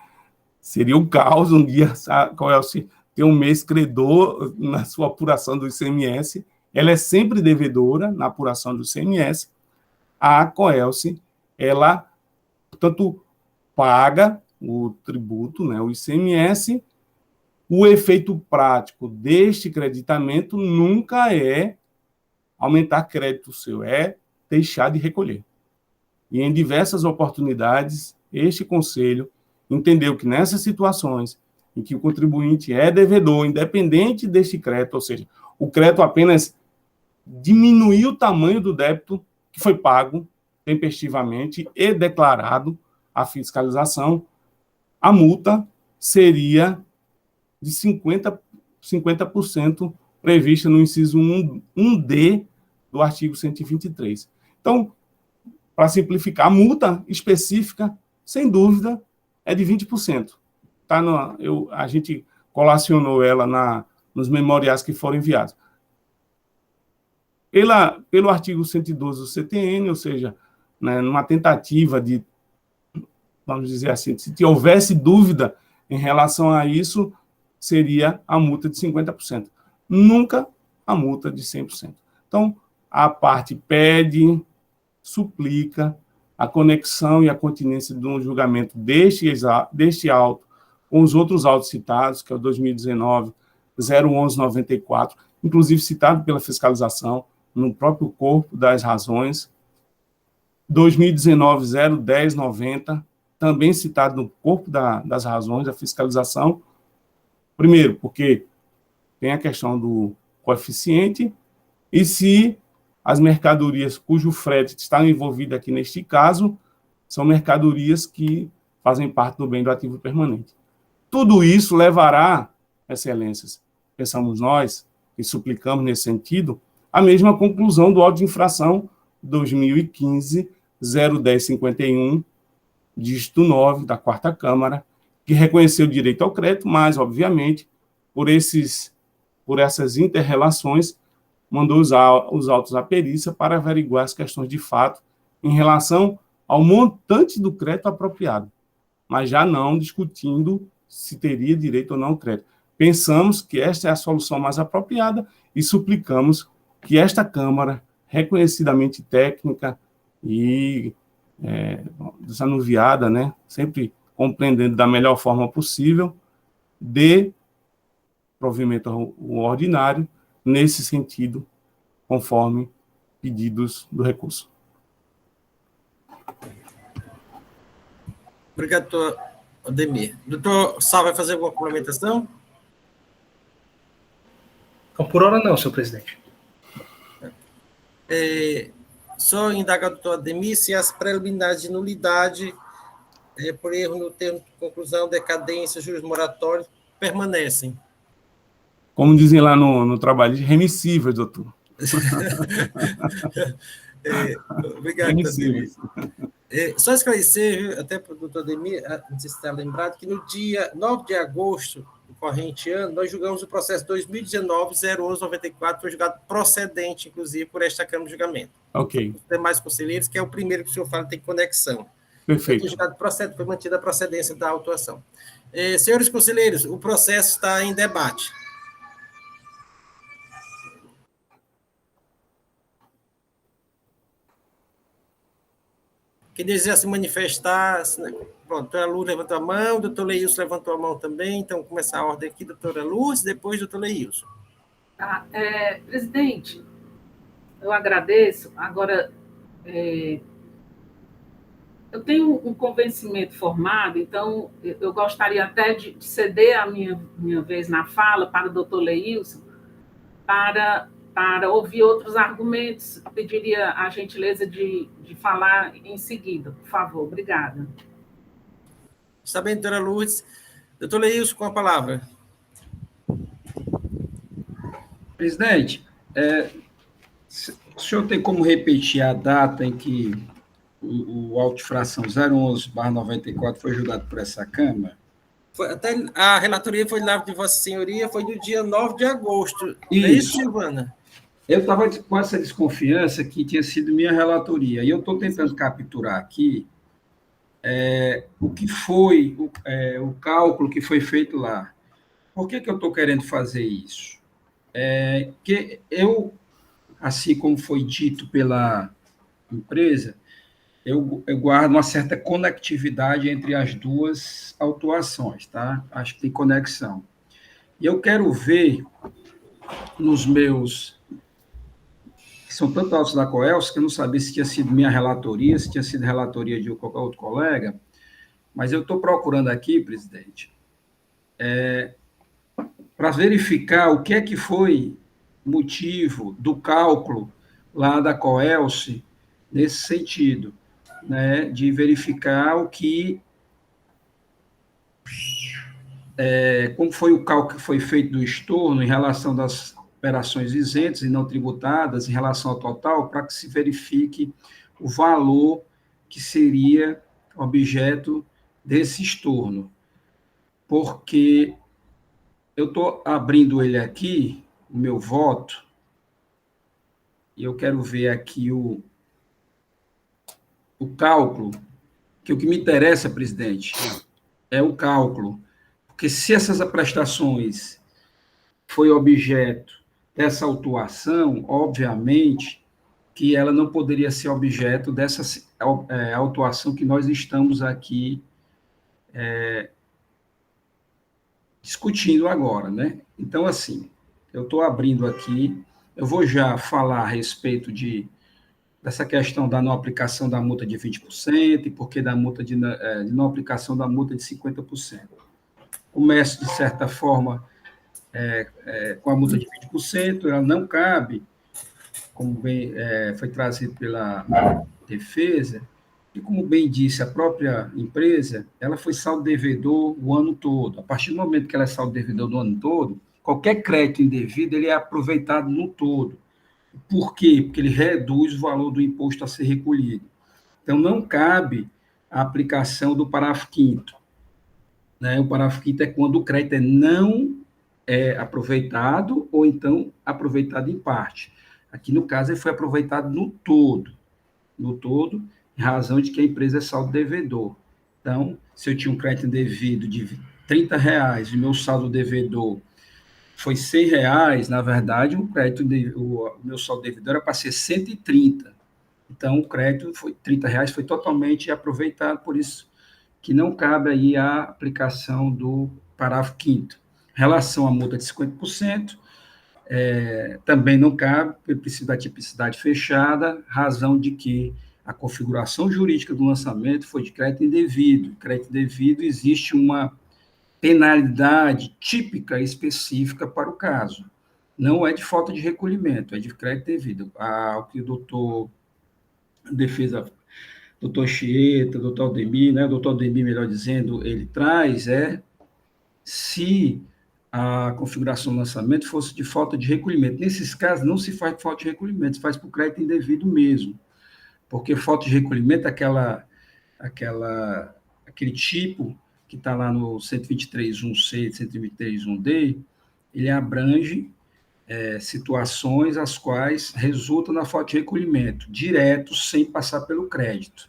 seria um caos um dia a Coelce ter um mês credor na sua apuração do ICMS, ela é sempre devedora na apuração do ICMS, a Coelce, ela, portanto, paga o tributo, né, o ICMS. O efeito prático deste creditamento nunca é aumentar crédito seu, é deixar de recolher. E em diversas oportunidades, este Conselho entendeu que nessas situações em que o contribuinte é devedor, independente deste crédito, ou seja, o crédito apenas diminuiu o tamanho do débito que foi pago tempestivamente e declarado à fiscalização, a multa seria de 50% prevista no inciso 1D do artigo 123. Então, para simplificar, a multa específica, sem dúvida, é de 20%. Tá a gente colacionou ela nos memoriais que foram enviados. Pelo artigo 112 do CTN, ou seja, né, numa tentativa de, vamos dizer assim, se houvesse dúvida em relação a isso, seria a multa de 50%. Nunca a multa de 100%. Então, a parte pede, suplica a conexão e a continência de um julgamento deste auto com os outros autos citados, que é o 2019-01194, inclusive citado pela fiscalização no próprio corpo das razões, 2019-01090, também citado no corpo das razões da fiscalização. Primeiro, porque tem a questão do coeficiente, e se as mercadorias cujo frete está envolvido aqui neste caso, são mercadorias que fazem parte do bem do ativo permanente. Tudo isso levará, excelências, pensamos nós, e suplicamos nesse sentido, a mesma conclusão do auto de infração 2015-01051, dígito 9, da 4ª Câmara, que reconheceu o direito ao crédito, mas, obviamente, por essas inter-relações, mandou usar os autos à perícia para averiguar as questões de fato em relação ao montante do crédito apropriado, mas já não discutindo se teria direito ou não ao crédito. Pensamos que esta é a solução mais apropriada e suplicamos que esta Câmara, reconhecidamente técnica e desanuviada, né, sempre compreendendo da melhor forma possível, dê provimento ao ordinário nesse sentido, conforme pedidos do recurso. Obrigado, doutor Ademir. Doutor Sá, vai fazer alguma complementação? Então, por hora não, senhor presidente. Só indagar, doutor Ademir, se as preliminares de nulidade, por erro no termo de conclusão, decadência, juros moratórios, permanecem. Como dizem lá no trabalho, remissíveis, doutor. Obrigado, Ademir. Só esclarecer, até para o doutor Ademir, não sei se está lembrado, que no dia 9 de agosto do corrente ano, nós julgamos o processo 2019-01194, foi julgado procedente, inclusive, por esta Câmara de Julgamento. Ok. Os demais conselheiros, que é o primeiro que o senhor fala, tem conexão. Perfeito. Foi julgado procedente, foi mantida a procedência da autuação. Senhores conselheiros, o processo está em debate. Quem deseja se manifestar, né? Pronto, doutora Lourdes levantou a mão, o doutor Leilson levantou a mão também, então vamos começar a ordem aqui, doutora Lourdes, depois doutor Leilson. Presidente, eu agradeço. Agora, eu tenho um convencimento formado, então eu gostaria até de ceder a minha vez na fala para o doutor Leilson, para ouvir outros argumentos. Eu pediria a gentileza de falar em seguida, por favor. Obrigada. Está bem, doutora Lourdes. Doutor Leilson, com a palavra. Presidente, o senhor tem como repetir a data em que o auto de infração 011/94 foi julgado por essa Câmara? Até a relatoria foi lá de Vossa Senhoria, foi do dia 9 de agosto. Não é isso, Silvana? Eu estava com essa desconfiança que tinha sido minha relatoria, e eu estou tentando capturar aqui o que foi o cálculo que foi feito lá. Por que eu estou querendo fazer isso? Que eu, assim como foi dito pela empresa, eu guardo uma certa conectividade entre as duas autuações, tá? Acho que tem conexão. E eu quero ver nos meus, que são tanto autos da Coelce, que eu não sabia se tinha sido minha relatoria, se tinha sido relatoria de qualquer outro colega, mas eu estou procurando aqui, presidente, para verificar o que é que foi motivo do cálculo lá da Coelce nesse sentido, né, de verificar o que, como foi o cálculo que foi feito do estorno em relação das operações isentas e não tributadas em relação ao total, para que se verifique o valor que seria objeto desse estorno. Porque eu estou abrindo ele aqui, o meu voto, e eu quero ver aqui o cálculo, que o que me interessa, presidente, é o cálculo. Porque se essas prestações foi objeto dessa autuação, obviamente que ela não poderia ser objeto dessa autuação que nós estamos aqui discutindo agora, né? Então, assim, eu estou abrindo aqui, eu vou já falar a respeito dessa questão da não aplicação da multa de 20% e por que da multa de não aplicação da multa de 50%. Começo, de certa forma, com a multa de 20%, ela não cabe, como bem foi trazido pela defesa, e como bem disse a própria empresa, ela foi saldo devedor o ano todo. A partir do momento que ela é saldo devedor do ano todo, qualquer crédito indevido ele é aproveitado no todo. Por quê? Porque ele reduz o valor do imposto a ser recolhido. Então, não cabe a aplicação do parágrafo 5º. Né? O parágrafo 5º é quando o crédito não é aproveitado ou então aproveitado em parte. Aqui, no caso, ele foi aproveitado no todo, em razão de que a empresa é saldo devedor. Então, se eu tinha um crédito indevido de R$30 e meu saldo devedor foi R$100, na verdade, o meu saldo devedor era para ser 130. Então, o crédito foi R$30 foi totalmente aproveitado, por isso que não cabe aí a aplicação do parágrafo 5º. Em relação à multa de 50%, também não cabe, pelo princípio da tipicidade fechada, razão de que a configuração jurídica do lançamento foi de crédito indevido. Crédito indevido existe uma penalidade típica específica para o caso. Não é de falta de recolhimento, é de crédito devido. O que o doutor Chieta, doutor Aldemir, né, doutor Aldemir, melhor dizendo, ele traz se a configuração do lançamento fosse de falta de recolhimento. Nesses casos, não se faz por falta de recolhimento, se faz por crédito indevido mesmo, porque falta de recolhimento é aquele tipo que está lá no 123.1c, 123.1d, ele abrange situações as quais resultam na falta de recolhimento, direto, sem passar pelo crédito.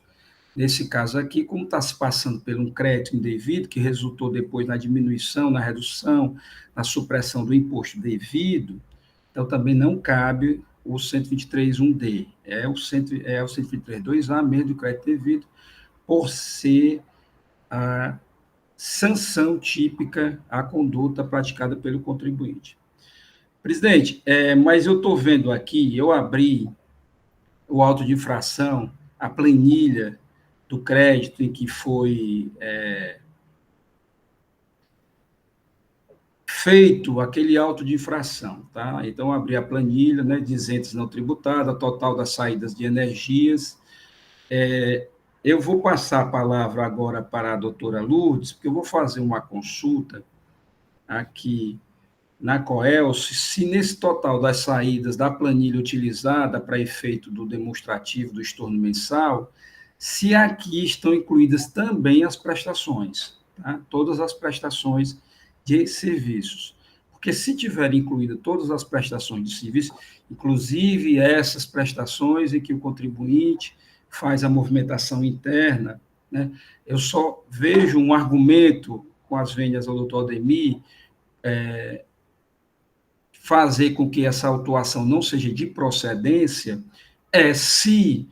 Nesse caso aqui, como está se passando por um crédito indevido, que resultou depois na diminuição, na redução, na supressão do imposto devido, então também não cabe o 123.1d, é o 123.2a mesmo do crédito devido, por ser a sanção típica à conduta praticada pelo contribuinte. Presidente, mas eu estou vendo aqui, eu abri o auto de infração, a planilha do crédito em que foi feito aquele auto de infração, tá? Então, abri a planilha, né, de isentos não tributados, total das saídas de energias. Eu vou passar a palavra agora para a doutora Lourdes, porque eu vou fazer uma consulta aqui na Coelce, se nesse total das saídas da planilha utilizada para efeito do demonstrativo do estorno mensal, se aqui estão incluídas também as prestações, tá? Todas as prestações de serviços. Porque se tiver incluída todas as prestações de serviço, inclusive essas prestações em que o contribuinte faz a movimentação interna, né, eu só vejo um argumento com as venhas do doutor Ademir, fazer com que essa autuação não seja de procedência, se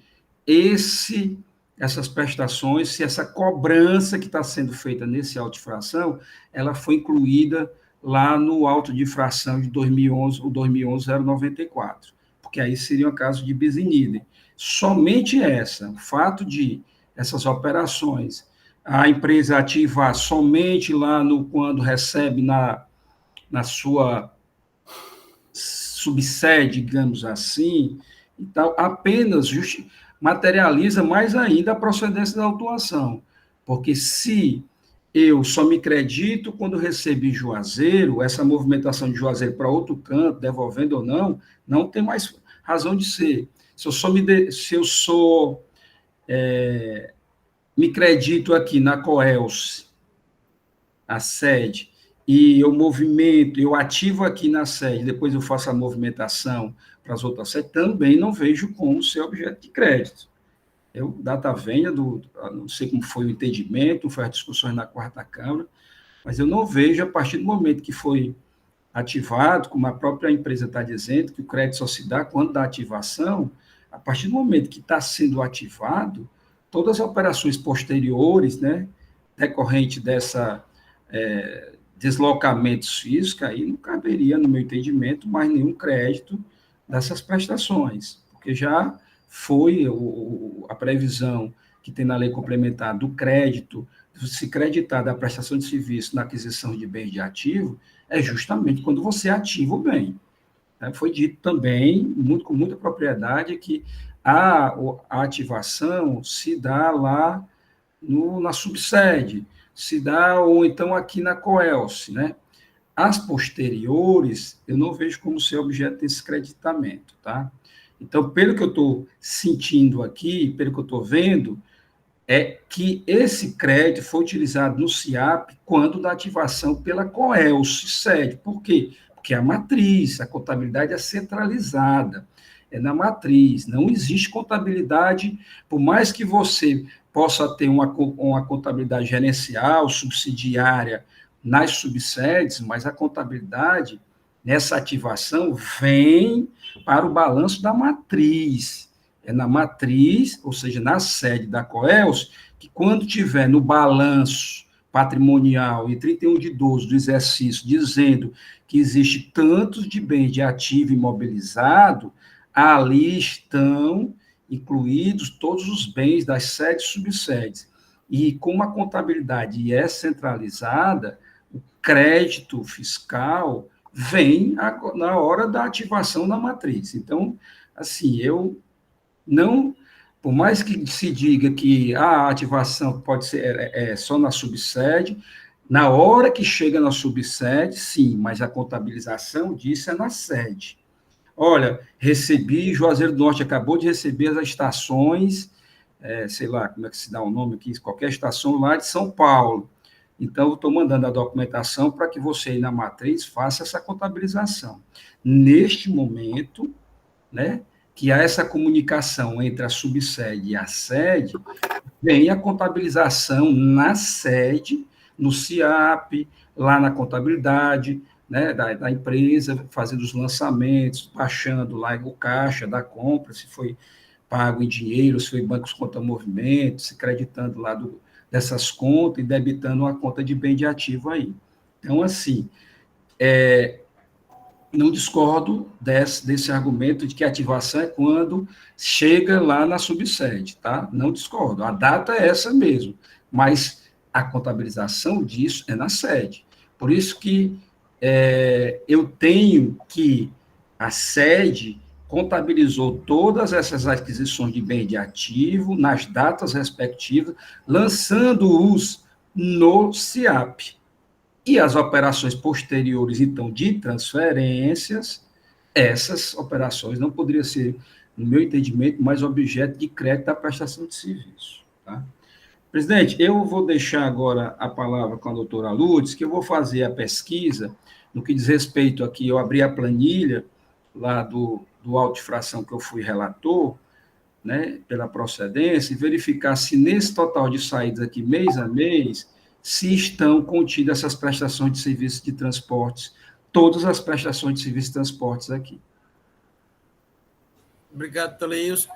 essas prestações, se essa cobrança que está sendo feita nesse auto de infração, ela foi incluída lá no auto de infração de 2011, o 2011-094, porque aí seria um caso de bis in idem. Somente o fato de essas operações, a empresa ativar somente lá quando recebe na sua subsede, digamos assim, então apenas materializa mais ainda a procedência da autuação, porque se eu só me credito quando recebi Juazeiro, essa movimentação de Juazeiro para outro canto, devolvendo ou não tem mais razão de ser. Se eu me credito aqui na Coelce, a sede, e eu ativo aqui na sede, depois eu faço a movimentação para as outras sedes, também não vejo como ser objeto de crédito. Data venha, não sei como foi o entendimento, foi as discussões na quarta Câmara, mas eu não vejo, a partir do momento que foi ativado, como a própria empresa está dizendo, que o crédito só se dá quando dá ativação, a partir do momento que está sendo ativado, todas as operações posteriores, né, decorrente dessa deslocamentos físicos, aí não caberia, no meu entendimento, mais nenhum crédito dessas prestações, porque já foi a previsão que tem na lei complementar do crédito, se creditar da prestação de serviço na aquisição de bens de ativo, é justamente quando você ativa o bem. Foi dito também, com muita propriedade, que a ativação se dá lá na subsede, se dá, ou então aqui na Coelce, né? As posteriores, eu não vejo como ser objeto desse creditamento, tá? Então, pelo que eu estou sentindo aqui, pelo que eu estou vendo, é que esse crédito foi utilizado no SIAP quando da ativação pela Coelce sede. Por quê? Porque a matriz, a contabilidade é centralizada, é na matriz, não existe contabilidade, por mais que você possa ter uma contabilidade gerencial, subsidiária, nas subsedes, mas a contabilidade, nessa ativação, vem para o balanço da matriz. É na matriz, ou seja, na sede da Coelce, que quando tiver no balanço patrimonial em 31/12 do exercício, dizendo que existe tantos de bens de ativo imobilizado, ali estão incluídos todos os bens das sedes e subsedes. E como a contabilidade é centralizada, o crédito fiscal vem na hora da ativação da matriz. Então, assim, eu não, por mais que se diga que a ativação pode ser só na subsede, na hora que chega na subsede, sim, mas a contabilização disso é na sede. Olha, Juazeiro do Norte acabou de receber as estações, sei lá, como é que se dá o nome aqui, qualquer estação lá de São Paulo. Então, eu estou mandando a documentação para que você aí na matriz faça essa contabilização. Neste momento, né, que há essa comunicação entre a subsede e a sede, vem a contabilização na sede, no SIAP, lá na contabilidade, né, da empresa, fazendo os lançamentos, baixando lá o caixa da compra, se foi pago em dinheiro, se foi bancos conta movimento, se creditando lá dessas contas e debitando uma conta de bem de ativo aí. Então, assim, não discordo desse argumento de que a ativação é quando chega lá na subsede, tá? Não discordo. A data é essa mesmo, mas a contabilização disso é na sede. Por isso que eu tenho que a sede contabilizou todas essas aquisições de bem de ativo nas datas respectivas, lançando-os no SIAP. E as operações posteriores, então, de transferências, essas operações não poderiam ser no meu entendimento, mais objeto de crédito da prestação de serviço. Tá? Presidente, eu vou deixar agora a palavra com a doutora Lourdes, que eu vou fazer a pesquisa no que diz respeito aqui, eu abri a planilha lá do auto de fração que eu fui relator, né, pela procedência, e verificar se nesse total de saídas aqui, mês a mês, se estão contidas essas prestações de serviços de transportes, todas as prestações de serviços de transportes aqui. Obrigado, doutor Leilson.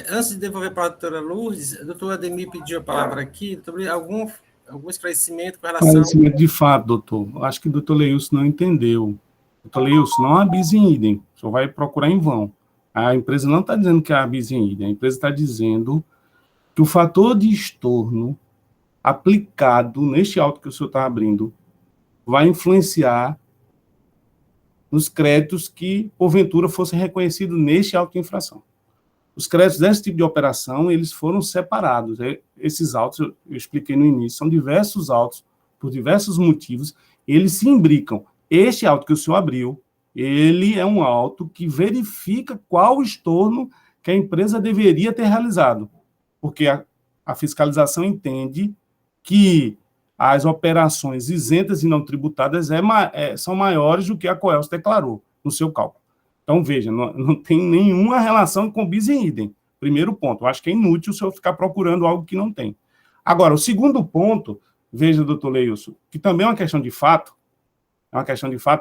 Antes de devolver para a doutora Lourdes, a doutora Ademir pediu a palavra aqui. Doutor, algum esclarecimento com relação... Esclarecimento de fato, doutor. Acho que o doutor Leilson não entendeu. Doutor Leilson, não há bis in idem. O senhor vai procurar em vão. A empresa não está dizendo que há bis in idem. A empresa está dizendo que o fator de estorno aplicado neste auto que o senhor está abrindo vai influenciar nos créditos que, porventura, fossem reconhecidos neste auto de infração. Os créditos desse tipo de operação, eles foram separados. Esses autos, eu expliquei no início, são diversos autos, por diversos motivos, eles se imbricam. Este auto que o senhor abriu, ele é um auto que verifica qual o estorno que a empresa deveria ter realizado, porque a fiscalização entende que as operações isentas e não tributadas são maiores do que a Coelce declarou no seu cálculo. Então, veja, não tem nenhuma relação com bis in idem. Primeiro ponto, eu acho que é inútil o senhor ficar procurando algo que não tem. Agora, o segundo ponto, veja, doutor Leilson, que também é uma questão de fato,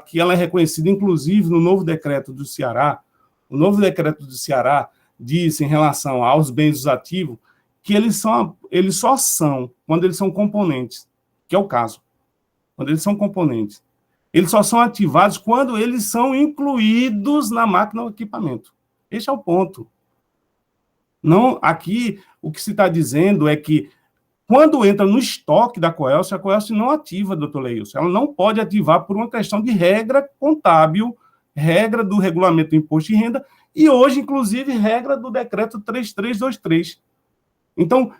que ela é reconhecida, inclusive, no novo decreto do Ceará. O novo decreto do Ceará diz, em relação aos bens usativos, que eles só são quando eles são componentes, que é o caso. Quando eles são componentes. Eles só são ativados quando eles são incluídos na máquina ou equipamento. Esse é o ponto. Não, aqui, o que se está dizendo é que, quando entra no estoque da Coelce, a Coelce não ativa, doutor Leilson. Ela não pode ativar por uma questão de regra contábil, regra do regulamento do imposto de renda, e hoje, inclusive, regra do decreto 3323. Então,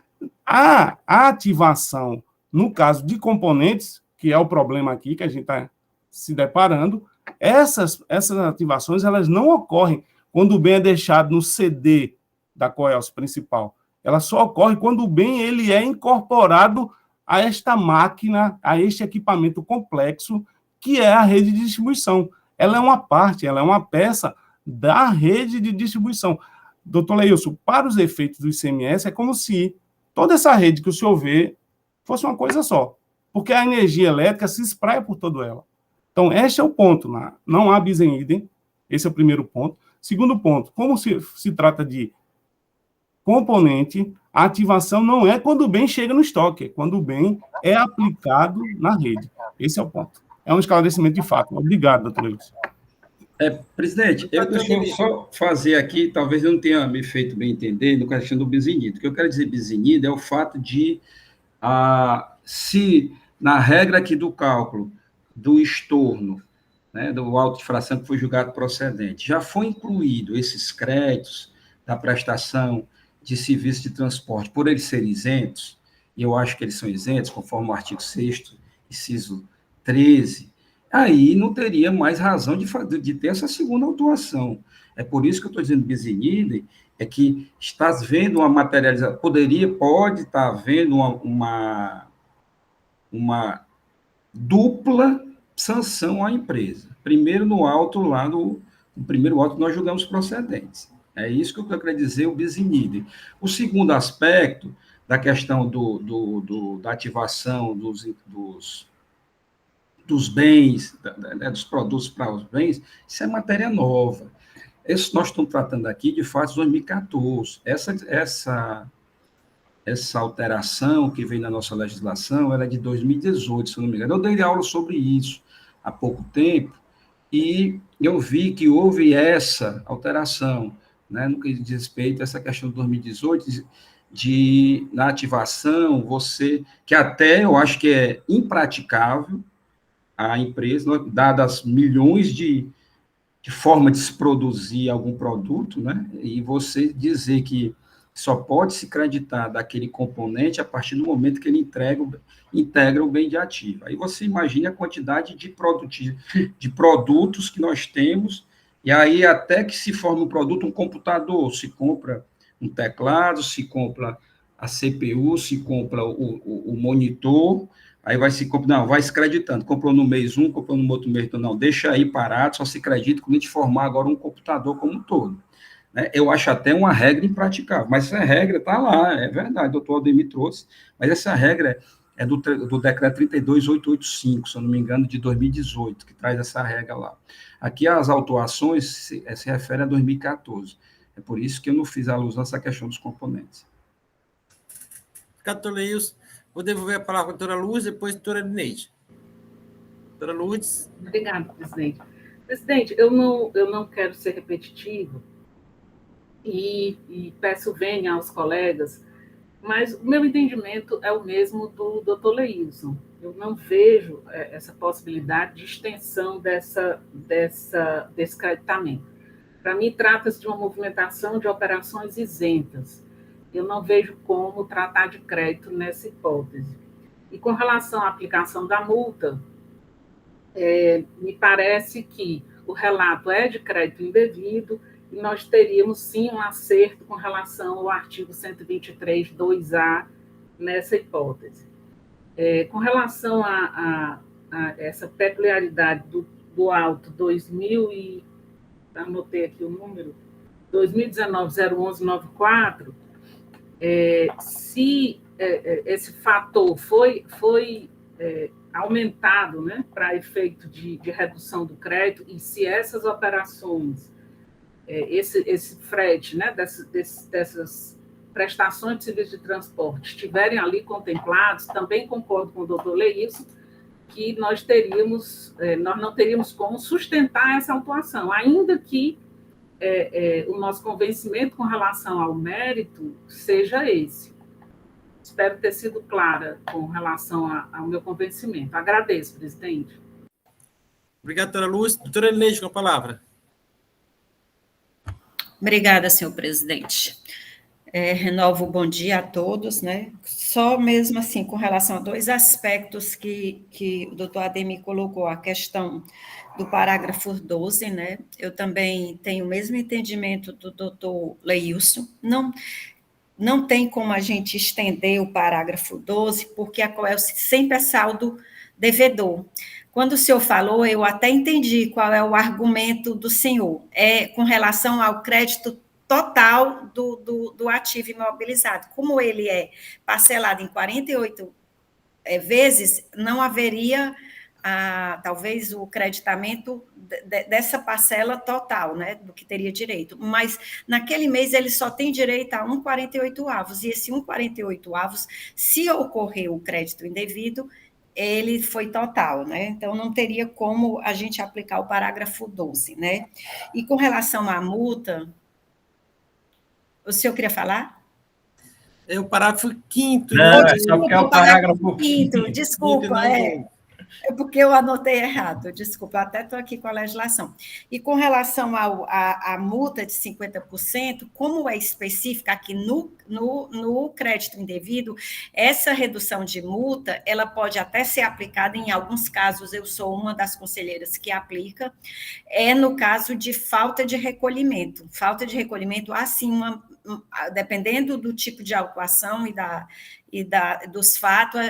a ativação, no caso de componentes, que é o problema aqui que a gente está se deparando, essas ativações elas não ocorrem quando o bem é deixado no CD da Coelce principal. Ela só ocorre quando o bem ele é incorporado a esta máquina, a este equipamento complexo, que é a rede de distribuição. Ela é uma parte, ela é uma peça da rede de distribuição. Doutor Leilson, para os efeitos do ICMS, é como se toda essa rede que o senhor vê fosse uma coisa só, porque a energia elétrica se espraia por toda ela. Então, este é o ponto. Não há bis in idem, esse é o primeiro ponto. Segundo ponto, como se trata de componente, a ativação não é quando o bem chega no estoque, é quando o bem é aplicado na rede. Esse é o ponto. É um esclarecimento de fato. Obrigado, doutor Leilson. Presidente, deixa eu só fazer aqui, talvez eu não tenha me feito bem entender no questão do bis in idem. O que eu quero dizer bis in idem é o fato de, se na regra aqui do cálculo do estorno, né, do auto de fração que foi julgado procedente, já foi incluído esses créditos da prestação de serviço de transporte, por eles serem isentos, e eu acho que eles são isentos, conforme o artigo 6º, inciso 13, aí não teria mais razão de ter essa segunda autuação. É por isso que eu estou dizendo bis in idem, é que está vendo uma materialização, pode estar havendo uma dupla sanção à empresa. Primeiro, no auto, lá no primeiro auto, nós julgamos procedentes. É isso que eu quero dizer, o bis in idem. O segundo aspecto da questão da ativação dos bens, dos produtos para os bens, isso é matéria nova. Isso nós estamos tratando aqui de fato de 2014. Essa alteração que veio na nossa legislação, ela é de 2018, se eu não me engano. Eu dei aula sobre isso há pouco tempo, e eu vi que houve essa alteração, né, no que diz respeito a essa questão de 2018, na ativação, que até eu acho que é impraticável a empresa, dadas milhões de forma de se produzir algum produto, né, e você dizer que só pode se creditar daquele componente a partir do momento que ele integra o bem de ativo. Aí você imagina a quantidade de produtos que nós temos E aí, até que se forme um produto, um computador, se compra um teclado, se compra a CPU, se compra o monitor, aí vai se comprar, não, vai se creditando, comprou no mês um, comprou no outro mês, então, não, deixa aí parado, só se credita quando a gente formar agora um computador como um todo. Né? Eu acho até uma regra impraticável, mas essa regra está lá, é verdade, o doutor Ademir trouxe, mas essa regra é do decreto 32885, se eu não me engano, de 2018, que traz essa regra lá. Aqui as autuações se referem a 2014. É por isso que eu não fiz alusão a essa questão dos componentes. Doutor Leilson, vou devolver a palavra à doutora Luz, depois a doutora Neide. Doutora Luz. Obrigada, presidente. Presidente, eu não quero ser repetitivo e peço vênia aos colegas, mas o meu entendimento é o mesmo do doutor Leilson. Eu não vejo essa possibilidade de extensão desse creditamento. Para mim, trata-se de uma movimentação de operações isentas. Eu não vejo como tratar de crédito nessa hipótese. E com relação à aplicação da multa, me parece que o relato é de crédito indevido e nós teríamos, sim, um acerto com relação ao artigo 123, 2A, nessa hipótese. Com relação a essa peculiaridade do auto 2000 anotei aqui o número, 2019-01194, se esse fator foi aumentado, né, para efeito de redução do crédito, e se essas operações, esse frete, né, dessas prestações de serviço de transporte estiverem ali contemplados, também concordo com o doutor Leilson, que nós não teríamos como sustentar essa autuação, ainda que o nosso convencimento com relação ao mérito seja esse. Espero ter sido clara com relação ao meu convencimento. Agradeço, presidente. Obrigado, doutora Luz. Doutora Neide, com a palavra. Obrigada, senhor presidente. Renovo o bom dia a todos, né? Só mesmo assim, com relação a dois aspectos que o doutor Ademir colocou, a questão do parágrafo 12, né? Eu também tenho o mesmo entendimento do doutor Leilson. Não tem como a gente estender o parágrafo 12, porque a Coelce sempre é saldo devedor. Quando o senhor falou, eu até entendi qual é o argumento do senhor, com relação ao crédito total do ativo imobilizado. Como ele é parcelado em 48 vezes, não haveria, talvez, o creditamento dessa parcela total, né, do que teria direito. Mas, naquele mês, ele só tem direito a 1,48avos, e esse 1,48avos, se ocorrer o crédito indevido, ele foi total, né? Então, não teria como a gente aplicar o parágrafo 12, né? E com relação à multa, o senhor queria falar? É o parágrafo 5º. Não, é só porque é o parágrafo 5º, desculpa, é porque eu anotei errado, desculpa, até estou aqui com a legislação. E com relação à multa de 50%, como é específica aqui no crédito indevido, essa redução de multa, ela pode até ser aplicada em alguns casos, eu sou uma das conselheiras que aplica, no caso de falta de recolhimento. Falta de recolhimento, assim, dependendo do tipo de autuação e dos fatos,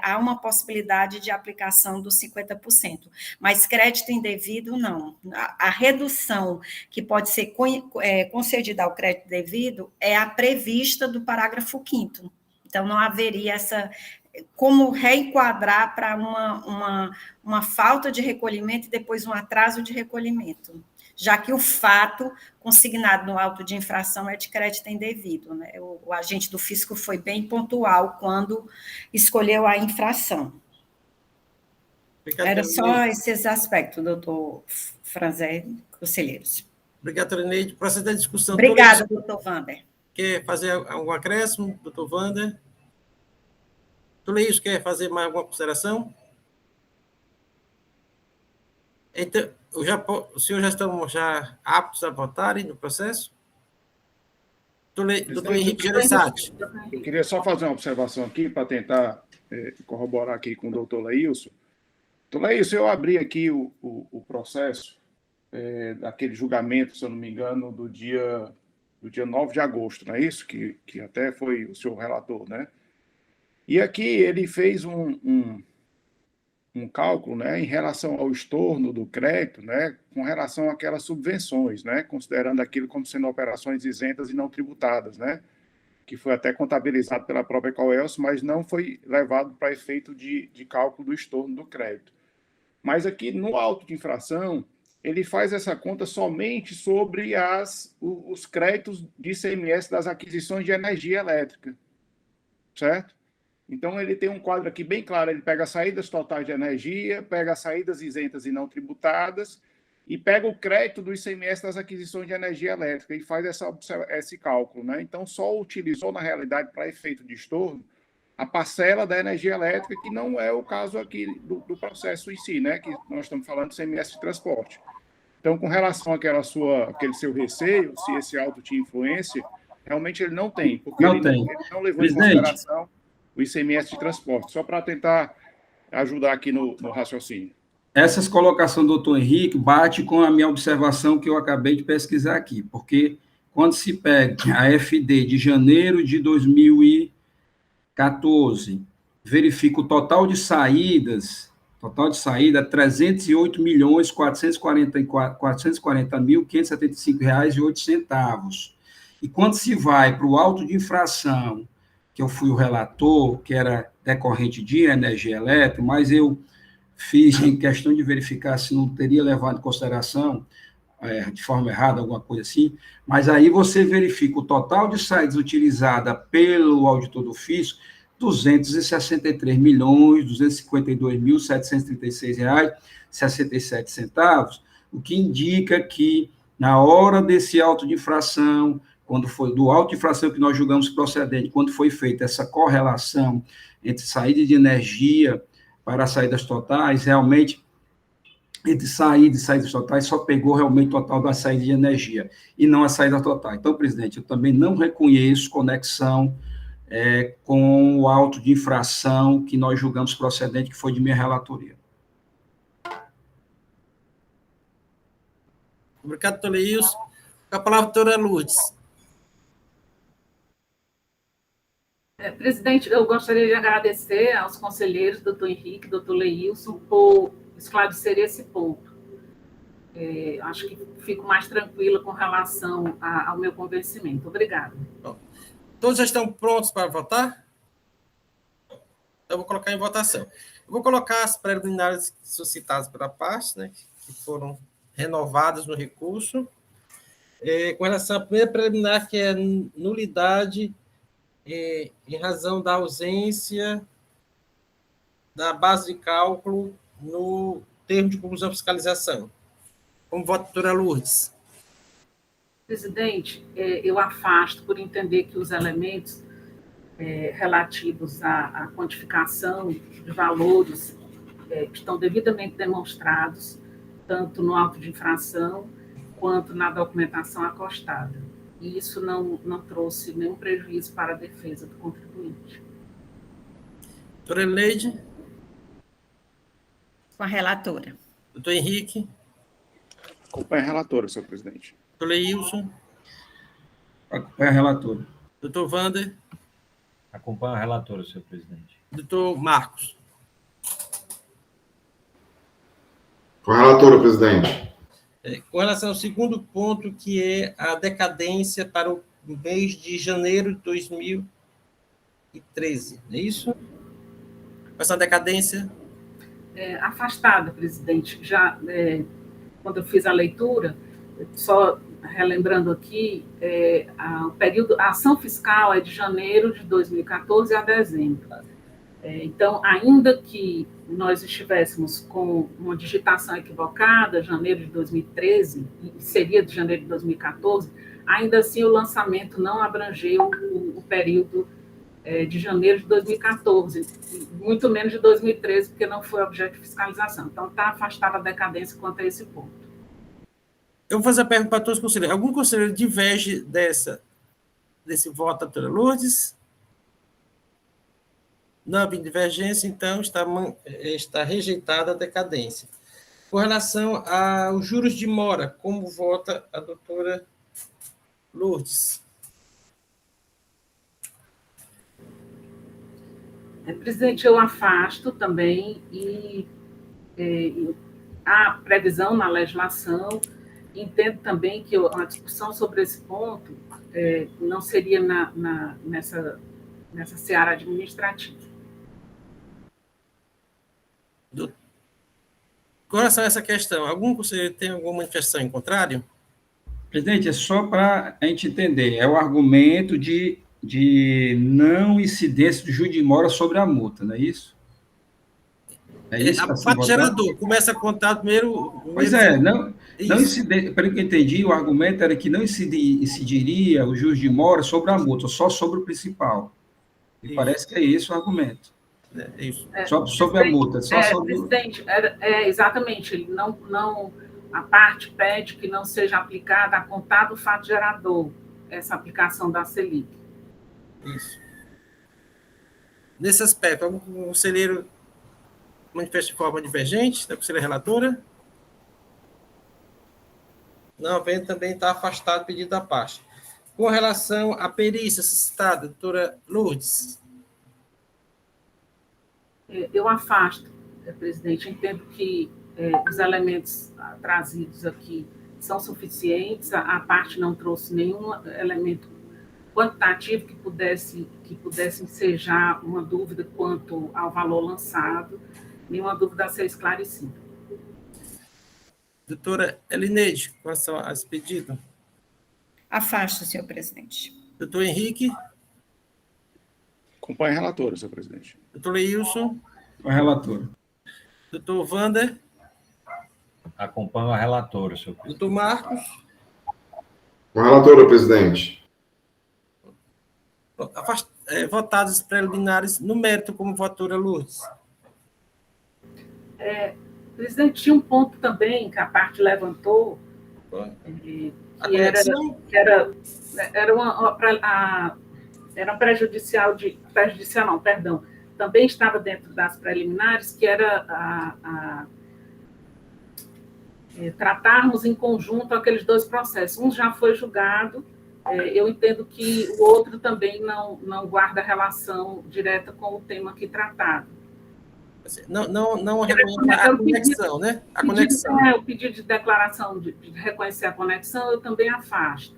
há uma possibilidade de aplicação dos 50%, mas crédito indevido, não. A redução que pode ser concedida ao crédito devido é a prevista do parágrafo 5º. Então, não haveria como reenquadrar para uma falta de recolhimento e depois um atraso de recolhimento, já que o fato consignado no auto de infração é de crédito indevido, né? O agente do fisco foi bem pontual quando escolheu a infração. Era só esses aspectos, doutor Franzé, conselheiros. Obrigado, doutora Neide. Proceder à discussão. Obrigada, doutor Wander. Quer fazer algum acréscimo, doutor Wander? Doutor Leilson, quer fazer mais alguma consideração? Então, os senhores já estão aptos a votarem no processo? Doutor Henrique Gereissati. Eu queria só fazer uma observação aqui para tentar corroborar aqui com o doutor Leilson. Doutor Leilson, eu abri aqui o processo daquele julgamento, se eu não me engano, do dia 9 de agosto, não é isso? Que até foi o senhor relator, né? E aqui ele fez um cálculo, né, em relação ao estorno do crédito, né, com relação àquelas subvenções, né, considerando aquilo como sendo operações isentas e não tributadas, né, que foi até contabilizado pela própria Coelce, mas não foi levado para efeito de cálculo do estorno do crédito. Mas aqui no auto de infração, ele faz essa conta somente sobre os créditos de ICMS das aquisições de energia elétrica, certo? Então, ele tem um quadro aqui bem claro, ele pega as saídas totais de energia, pega as saídas isentas e não tributadas, e pega o crédito do ICMS das aquisições de energia elétrica e faz esse cálculo, né? Então, só utilizou, na realidade, para efeito de estorno, a parcela da energia elétrica, que não é o caso aqui do processo em si, né? Que nós estamos falando de ICMS de transporte. Então, com relação àquele seu receio, se esse auto tinha influência, realmente ele não tem, porque ele não levou em consideração o ICMS de transporte, só para tentar ajudar aqui no raciocínio. Essas colocações do doutor Henrique bate com a minha observação que eu acabei de pesquisar aqui, porque quando se pega a FD de janeiro de 2014, verifica o total de saída, 308.440.575,08. E quando se vai para o auto de infração, que eu fui o relator, que era decorrente de energia elétrica, mas eu fiz em questão de verificar se não teria levado em consideração de forma errada, alguma coisa assim, mas aí você verifica o total de saídas utilizada pelo auditor do fisco, R$ 263.252.736,67, o que indica que, na hora desse auto de infração, quando foi do auto de infração que nós julgamos procedente, quando foi feita essa correlação entre saída de energia para as saídas totais, realmente, entre saída e saídas totais, só pegou realmente o total da saída de energia, e não a saída total. Então, presidente, eu também não reconheço conexão com o auto de infração que nós julgamos procedente, que foi de minha relatoria. Obrigado, doutor Leilson. Com a palavra, doutora Lourdes. Presidente, eu gostaria de agradecer aos conselheiros, doutor Henrique, doutor Leilson, por esclarecer esse ponto. Acho que fico mais tranquila com relação ao meu convencimento. Obrigada. Bom, todos já estão prontos para votar? Então, eu vou colocar em votação. Eu vou colocar as preliminares suscitadas pela parte, né, que foram renovadas no recurso. Com relação à primeira preliminar, que é nulidade em razão da ausência da base de cálculo no termo de conclusão de fiscalização. Como vota a doutora Lourdes? Presidente, eu afasto por entender que os elementos relativos à quantificação de valores que estão devidamente demonstrados, tanto no auto de infração quanto na documentação acostada. E isso não trouxe nenhum prejuízo para a defesa do contribuinte. Doutora Leide? Com a relatora. Doutor Henrique? Acompanha a relatora, senhor presidente. Doutor Leilson? Acompanha a relatora. Doutor Wander? Acompanha a relatora, senhor presidente. Doutor Marcos? Com a relatora, presidente. Com relação ao segundo ponto, que é a decadência para o mês de janeiro de 2013, não é isso? Essa decadência? Afastada, presidente. Já, quando eu fiz a leitura, só relembrando aqui, a ação fiscal é de janeiro de 2014 a dezembro. Então, ainda que nós estivéssemos com uma digitação equivocada, janeiro de 2013, e seria de janeiro de 2014, ainda assim o lançamento não abrangeu o período de janeiro de 2014, muito menos de 2013, porque não foi objeto de fiscalização. Então, está afastada a decadência quanto a esse ponto. Eu vou fazer a pergunta para todos os conselheiros. Algum conselheiro diverge desse voto da doutora Lourdes? Não havia divergência, então está rejeitada a decadência. Com relação aos juros de mora, como vota a doutora Lourdes? Presidente, eu afasto também e há previsão na legislação. Entendo também que a discussão sobre esse ponto não seria nessa seara administrativa. Com relação a essa questão, algum conselheiro tem alguma manifestação em contrário? Presidente, é só para a gente entender, é o argumento de não incidência do juros de mora sobre a multa, não é isso? É isso que A está fato gerador começa a contar primeiro... Pois é, não incidir, pelo que eu entendi, o argumento era que não incidiria o juros de mora sobre a multa, só sobre o principal. E parece que é esse o argumento. É isso. Só sobre a multa. Presidente, exatamente, ele não, a parte pede que não seja aplicada a contar do fato gerador, essa aplicação da Selic. Isso. Nesse aspecto, algum conselheiro manifesta de forma divergente da conselheira relatora? Não havendo, também está afastado o pedido da parte. Com relação à perícia citada, doutora Lourdes? Eu afasto, presidente. Entendo que os elementos trazidos aqui são suficientes. A parte não trouxe nenhum elemento quantitativo que pudesse ensejar uma dúvida quanto ao valor lançado, nenhuma dúvida a ser esclarecida. Doutora Elineide, com relação a esse pedido? Afasto, senhor presidente. Doutor Henrique? Acompanhe a relatora, senhor presidente. Doutor Leilson? Com a relatora. Doutor Wander? Acompanho a relatora, senhor presidente. Doutor Marcos? Com a relatora, presidente. Votados os preliminares no mérito como votora Lourdes. Presidente, tinha um ponto também que a parte levantou, que era prejudicial não, perdão, também estava dentro das preliminares, que era tratarmos em conjunto aqueles dois processos. Um já foi julgado, eu entendo que o outro também não guarda relação direta com o tema aqui tratado. Não reconhece a conexão, né? A conexão. O pedido de declaração de reconhecer a conexão, eu também afasto.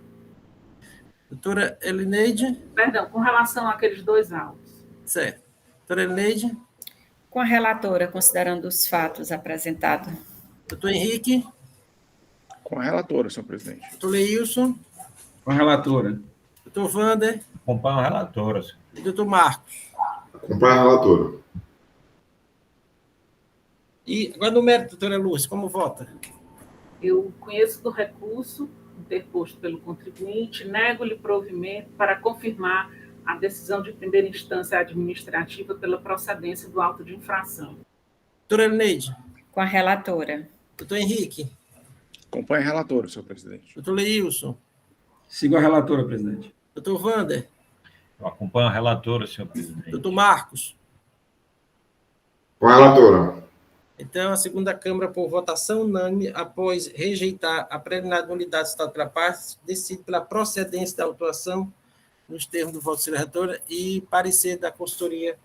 Doutora Elineide? Perdão, com relação àqueles dois autos. Certo. Doutora Elineide? Com a relatora, considerando os fatos apresentados. Doutor Henrique? Com a relatora, senhor presidente. Doutor Leilson? Com a relatora. Doutor Wander? Acompanho a relatora, senhor. E doutor Marcos? Acompanhe a relatora. E agora no mérito, doutora Lúcia, como vota? Eu conheço do recurso interposto pelo contribuinte, nego-lhe provimento para confirmar a decisão de primeira instância administrativa pela procedência do auto de infração. Doutora Elineide? Com a relatora. Doutor Henrique? Acompanhe a relatora, senhor presidente. Doutor Leilson? Sigo a relatora, presidente. Doutor Wander? Eu acompanho a relatora, senhor presidente. Doutor Marcos? Com a relatora. Então, a segunda Câmara, por votação unânime, após rejeitar a preliminar de nulidade citada pela parte, decide pela procedência da autuação nos termos do voto da relatora e parecer da consultoria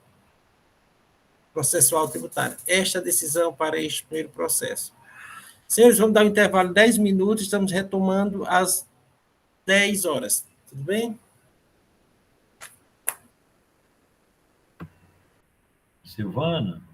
processual tributária. Esta decisão para este primeiro processo. Senhores, vamos dar um intervalo de 10 minutos, estamos retomando às 10 horas. Tudo bem? Silvana?